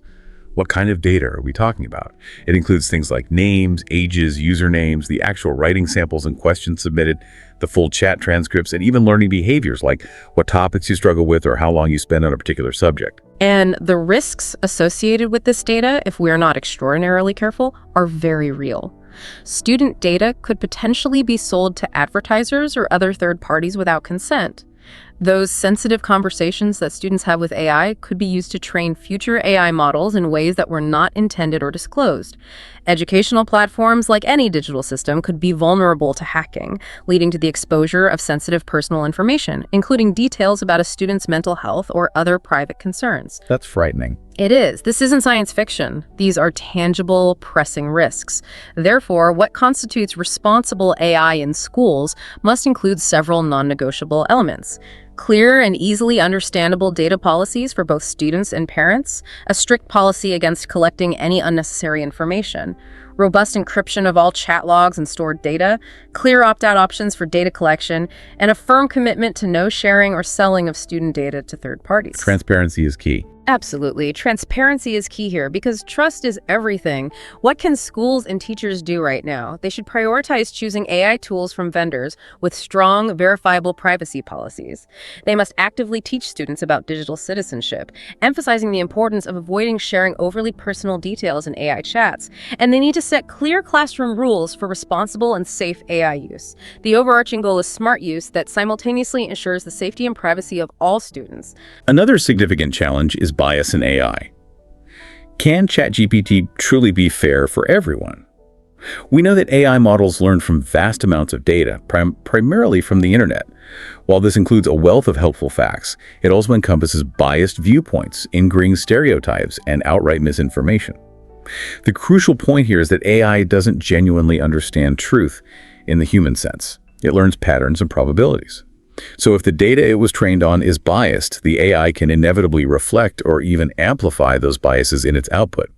What kind of data are we talking about? It includes things like names, ages, usernames, the actual writing samples and questions submitted, the full chat transcripts, and even learning behaviors like what topics you struggle with or how long you spend on a particular subject. And the risks associated with this data, if we are not extraordinarily careful, are very real. Student data could potentially be sold to advertisers or other third parties without consent. Those sensitive conversations that students have with AI could be used to train future AI models in ways that were not intended or disclosed. Educational platforms, like any digital system, could be vulnerable to hacking, leading to the exposure of sensitive personal information, including details about a student's mental health or other private concerns. That's frightening. It is. This isn't science fiction. These are tangible, pressing risks. Therefore, what constitutes responsible AI in schools must include several non-negotiable elements. Clear and easily understandable data policies for both students and parents, a strict policy against collecting any unnecessary information, robust encryption of all chat logs and stored data, clear opt-out options for data collection, and a firm commitment to no sharing or selling of student data to third parties. Transparency is key. Absolutely. Transparency is key here because trust is everything. What can schools and teachers do right now? They should prioritize choosing AI tools from vendors with strong, verifiable privacy policies. They must actively teach students about digital citizenship, emphasizing the importance of avoiding sharing overly personal details in AI chats. And they need to set clear classroom rules for responsible and safe AI use. The overarching goal is smart use that simultaneously ensures the safety and privacy of all students. Another significant challenge is bias in AI. Can ChatGPT truly be fair for everyone? We know that AI models learn from vast amounts of data, primarily from the internet. While this includes a wealth of helpful facts, it also encompasses biased viewpoints, ingrained stereotypes, and outright misinformation. The crucial point here is that AI doesn't genuinely understand truth in the human sense. It learns patterns and probabilities. So if the data it was trained on is biased, the AI can inevitably reflect or even amplify those biases in its output.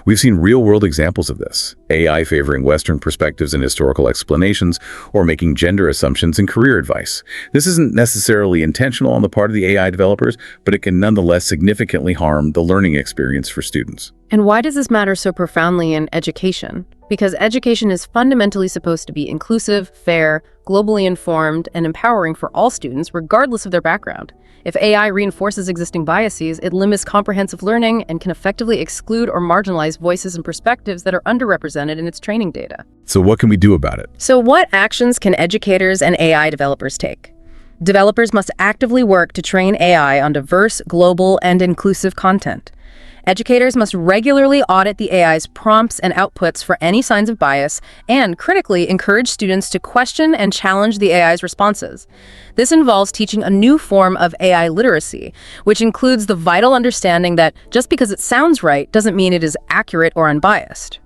We've seen real-world examples of this, AI favoring Western perspectives and historical explanations, or making gender assumptions in career advice. This isn't necessarily intentional on the part of the AI developers, but it can nonetheless significantly harm the learning experience for students. And why does this matter so profoundly in education? Because education is fundamentally supposed to be inclusive, fair, globally informed, and empowering for all students, regardless of their background. If AI reinforces existing biases, it limits comprehensive learning and can effectively exclude or marginalize voices and perspectives that are underrepresented in its training data. So what can we do about it? So what actions can educators and AI developers take? Developers must actively work to train AI on diverse, global, and inclusive content. Educators must regularly audit the AI's prompts and outputs for any signs of bias and, critically, encourage students to question and challenge the AI's responses. This involves teaching a new form of AI literacy, which includes the vital understanding that just because it sounds right doesn't mean it is accurate or unbiased.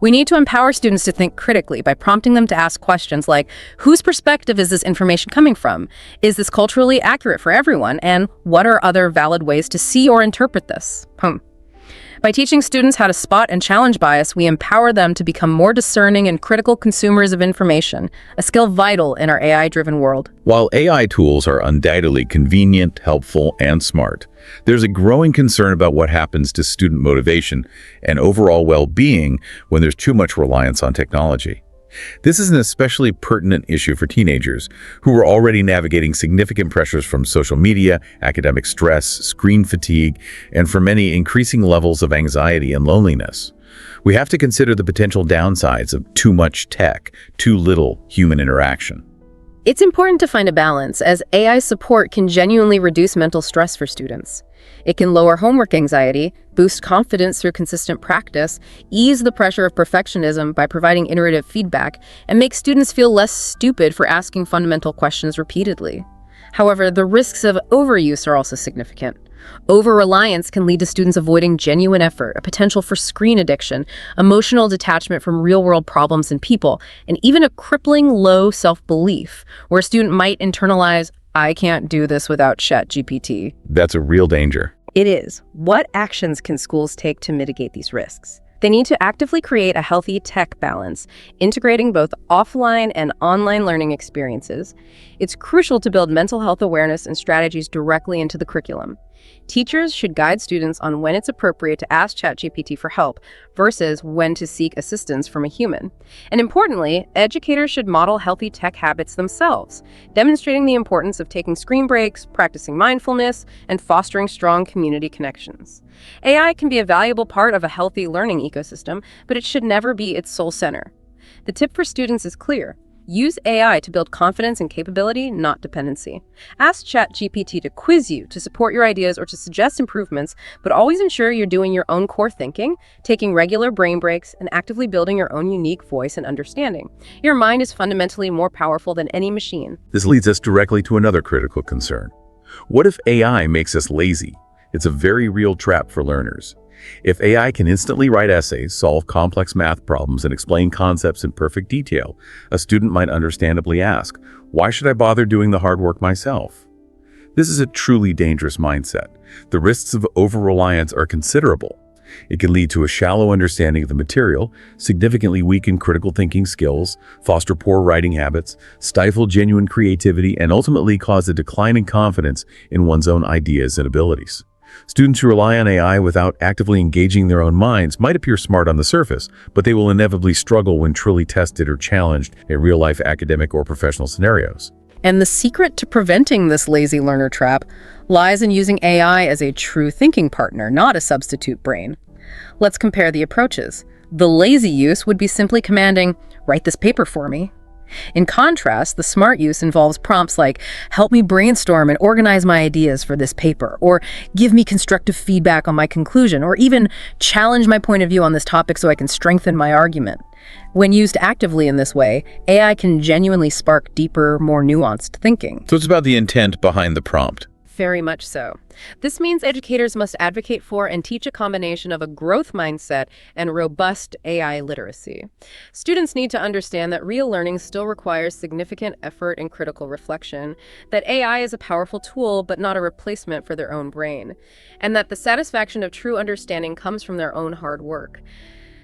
We need to empower students to think critically by prompting them to ask questions like, whose perspective is this information coming from? Is this culturally accurate for everyone? And what are other valid ways to see or interpret this? By teaching students how to spot and challenge bias, we empower them to become more discerning and critical consumers of information, a skill vital in our AI-driven world. While AI tools are undoubtedly convenient, helpful, and smart, there's a growing concern about what happens to student motivation and overall well-being when there's too much reliance on technology. This is an especially pertinent issue for teenagers who are already navigating significant pressures from social media, academic stress, screen fatigue, and for many, increasing levels of anxiety and loneliness. We have to consider the potential downsides of too much tech, too little human interaction. It's important to find a balance, as AI support can genuinely reduce mental stress for students. It can lower homework anxiety, boost confidence through consistent practice, ease the pressure of perfectionism by providing iterative feedback, and make students feel less stupid for asking fundamental questions repeatedly. However, the risks of overuse are also significant. Over-reliance can lead to students avoiding genuine effort, a potential for screen addiction, emotional detachment from real-world problems and people, and even a crippling low self-belief, where a student might internalize, "I can't do this without ChatGPT." That's a real danger. It is. What actions can schools take to mitigate these risks? They need to actively create a healthy tech balance, integrating both offline and online learning experiences. It's crucial to build mental health awareness and strategies directly into the curriculum. Teachers should guide students on when it's appropriate to ask ChatGPT for help versus when to seek assistance from a human. And importantly, educators should model healthy tech habits themselves, demonstrating the importance of taking screen breaks, practicing mindfulness, and fostering strong community connections. AI can be a valuable part of a healthy learning ecosystem, but it should never be its sole center. The tip for students is clear. Use AI to build confidence and capability, not dependency. Ask ChatGPT to quiz you, to support your ideas, or to suggest improvements, but always ensure you're doing your own core thinking, taking regular brain breaks, and actively building your own unique voice and understanding. Your mind is fundamentally more powerful than any machine. This leads us directly to another critical concern. What if AI makes us lazy? It's a very real trap for learners. If AI can instantly write essays, solve complex math problems, and explain concepts in perfect detail, a student might understandably ask, why should I bother doing the hard work myself? This is a truly dangerous mindset. The risks of over-reliance are considerable. It can lead to a shallow understanding of the material, significantly weaken critical thinking skills, foster poor writing habits, stifle genuine creativity, and ultimately cause a decline in confidence in one's own ideas and abilities. Students who rely on AI without actively engaging their own minds might appear smart on the surface, but they will inevitably struggle when truly tested or challenged in real-life academic or professional scenarios. And the secret to preventing this lazy learner trap lies in using AI as a true thinking partner, not a substitute brain. Let's compare the approaches. The lazy use would be simply commanding, "Write this paper for me." In contrast, the smart use involves prompts like, "Help me brainstorm and organize my ideas for this paper," or "Give me constructive feedback on my conclusion," or even "Challenge my point of view on this topic so I can strengthen my argument." When used actively in this way, AI can genuinely spark deeper, more nuanced thinking. So it's about the intent behind the prompt. Very much so. This means educators must advocate for and teach a combination of a growth mindset and robust AI literacy. Students need to understand that real learning still requires significant effort and critical reflection, that AI is a powerful tool but not a replacement for their own brain, and that the satisfaction of true understanding comes from their own hard work.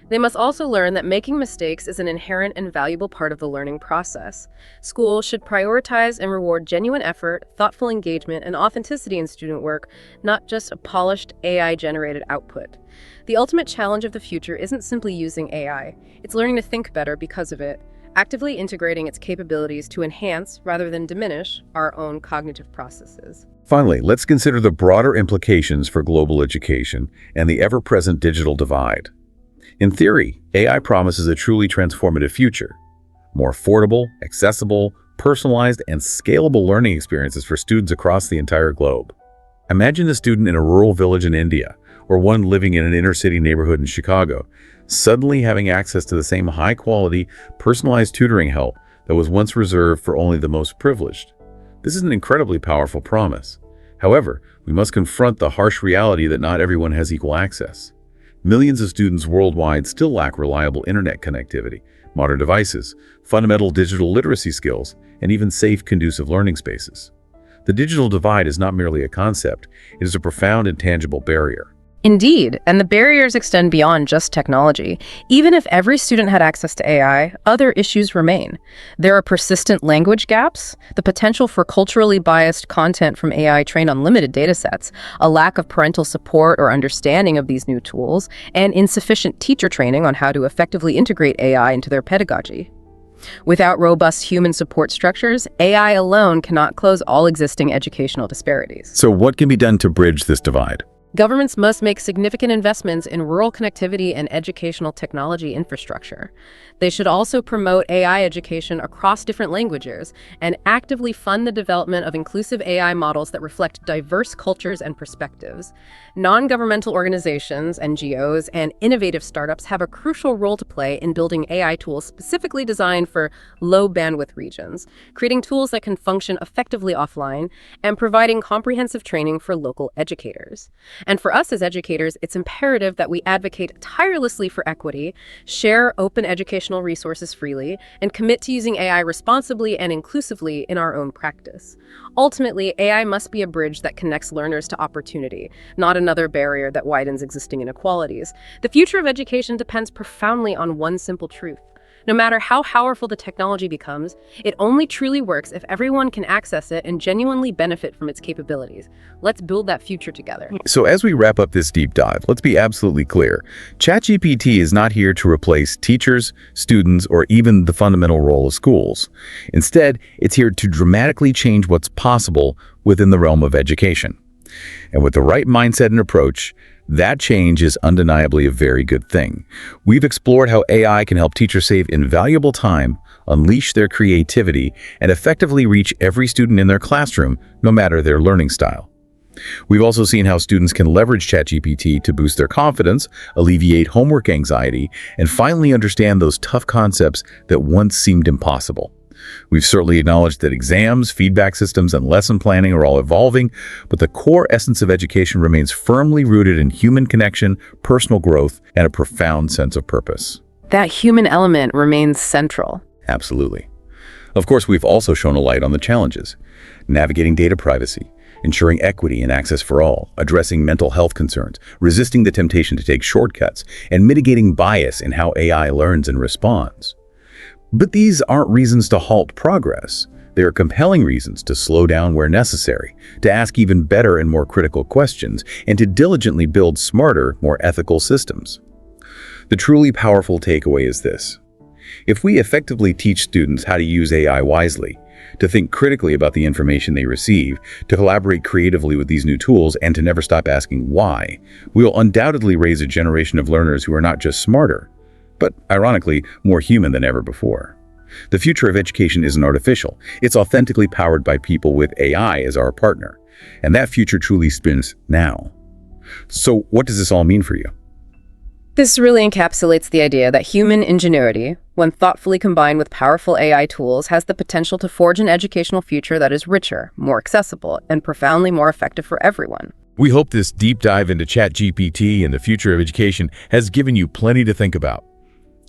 They must also learn that making mistakes is an inherent and valuable part of the learning process. Schools should prioritize and reward genuine effort, thoughtful engagement, and authenticity in student work, not just a polished AI-generated output. The ultimate challenge of the future isn't simply using AI. It's learning to think better because of it, actively integrating its capabilities to enhance, rather than diminish, our own cognitive processes. Finally, let's consider the broader implications for global education and the ever-present digital divide. In theory, AI promises a truly transformative future. More affordable, accessible, personalized, and scalable learning experiences for students across the entire globe. Imagine a student in a rural village in India, or one living in an inner-city neighborhood in Chicago, suddenly having access to the same high-quality, personalized tutoring help that was once reserved for only the most privileged. This is an incredibly powerful promise. However, we must confront the harsh reality that not everyone has equal access. Millions of students worldwide still lack reliable internet connectivity, modern devices, fundamental digital literacy skills, and even safe, conducive learning spaces. The digital divide is not merely a concept, it is a profound and tangible barrier. Indeed, and the barriers extend beyond just technology. Even if every student had access to AI, other issues remain. There are persistent language gaps, the potential for culturally biased content from AI trained on limited datasets, a lack of parental support or understanding of these new tools, and insufficient teacher training on how to effectively integrate AI into their pedagogy. Without robust human support structures, AI alone cannot close all existing educational disparities. So what can be done to bridge this divide? Governments must make significant investments in rural connectivity and educational technology infrastructure. They should also promote AI education across different languages and actively fund the development of inclusive AI models that reflect diverse cultures and perspectives. Non-governmental organizations, NGOs, and innovative startups have a crucial role to play in building AI tools specifically designed for low-bandwidth regions, creating tools that can function effectively offline, and providing comprehensive training for local educators. And for us as educators, it's imperative that we advocate tirelessly for equity, share open educational resources freely, and commit to using AI responsibly and inclusively in our own practice. Ultimately, AI must be a bridge that connects learners to opportunity, not another barrier that widens existing inequalities. The future of education depends profoundly on one simple truth. No matter how powerful the technology becomes, it only truly works if everyone can access it and genuinely benefit from its capabilities. Let's build that future together. So as we wrap up this deep dive, let's be absolutely clear. ChatGPT is not here to replace teachers, students, or even the fundamental role of schools. Instead, it's here to dramatically change what's possible within the realm of education. And with the right mindset and approach, that change is undeniably a very good thing. We've explored how AI can help teachers save invaluable time, unleash their creativity, and effectively reach every student in their classroom, no matter their learning style. We've also seen how students can leverage ChatGPT to boost their confidence, alleviate homework anxiety, and finally understand those tough concepts that once seemed impossible. We've certainly acknowledged that exams, feedback systems, and lesson planning are all evolving, but the core essence of education remains firmly rooted in human connection, personal growth, and a profound sense of purpose. That human element remains central. Absolutely. Of course, we've also shone a light on the challenges: navigating data privacy, ensuring equity and access for all, addressing mental health concerns, resisting the temptation to take shortcuts, and mitigating bias in how AI learns and responds. But these aren't reasons to halt progress. They are compelling reasons to slow down where necessary, to ask even better and more critical questions, and to diligently build smarter, more ethical systems. The truly powerful takeaway is this: if we effectively teach students how to use AI wisely, to think critically about the information they receive, to collaborate creatively with these new tools, and to never stop asking why, we will undoubtedly raise a generation of learners who are not just smarter, but ironically, more human than ever before. The future of education isn't artificial. It's authentically powered by people with AI as our partner. And that future truly spins now. So what does this all mean for you? This really encapsulates the idea that human ingenuity, when thoughtfully combined with powerful AI tools, has the potential to forge an educational future that is richer, more accessible, and profoundly more effective for everyone. We hope this deep dive into ChatGPT and the future of education has given you plenty to think about.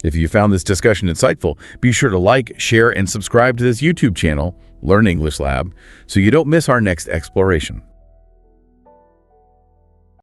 If you found this discussion insightful, be sure to like, share, and subscribe to this YouTube channel, Learn English Lab, so you don't miss our next exploration.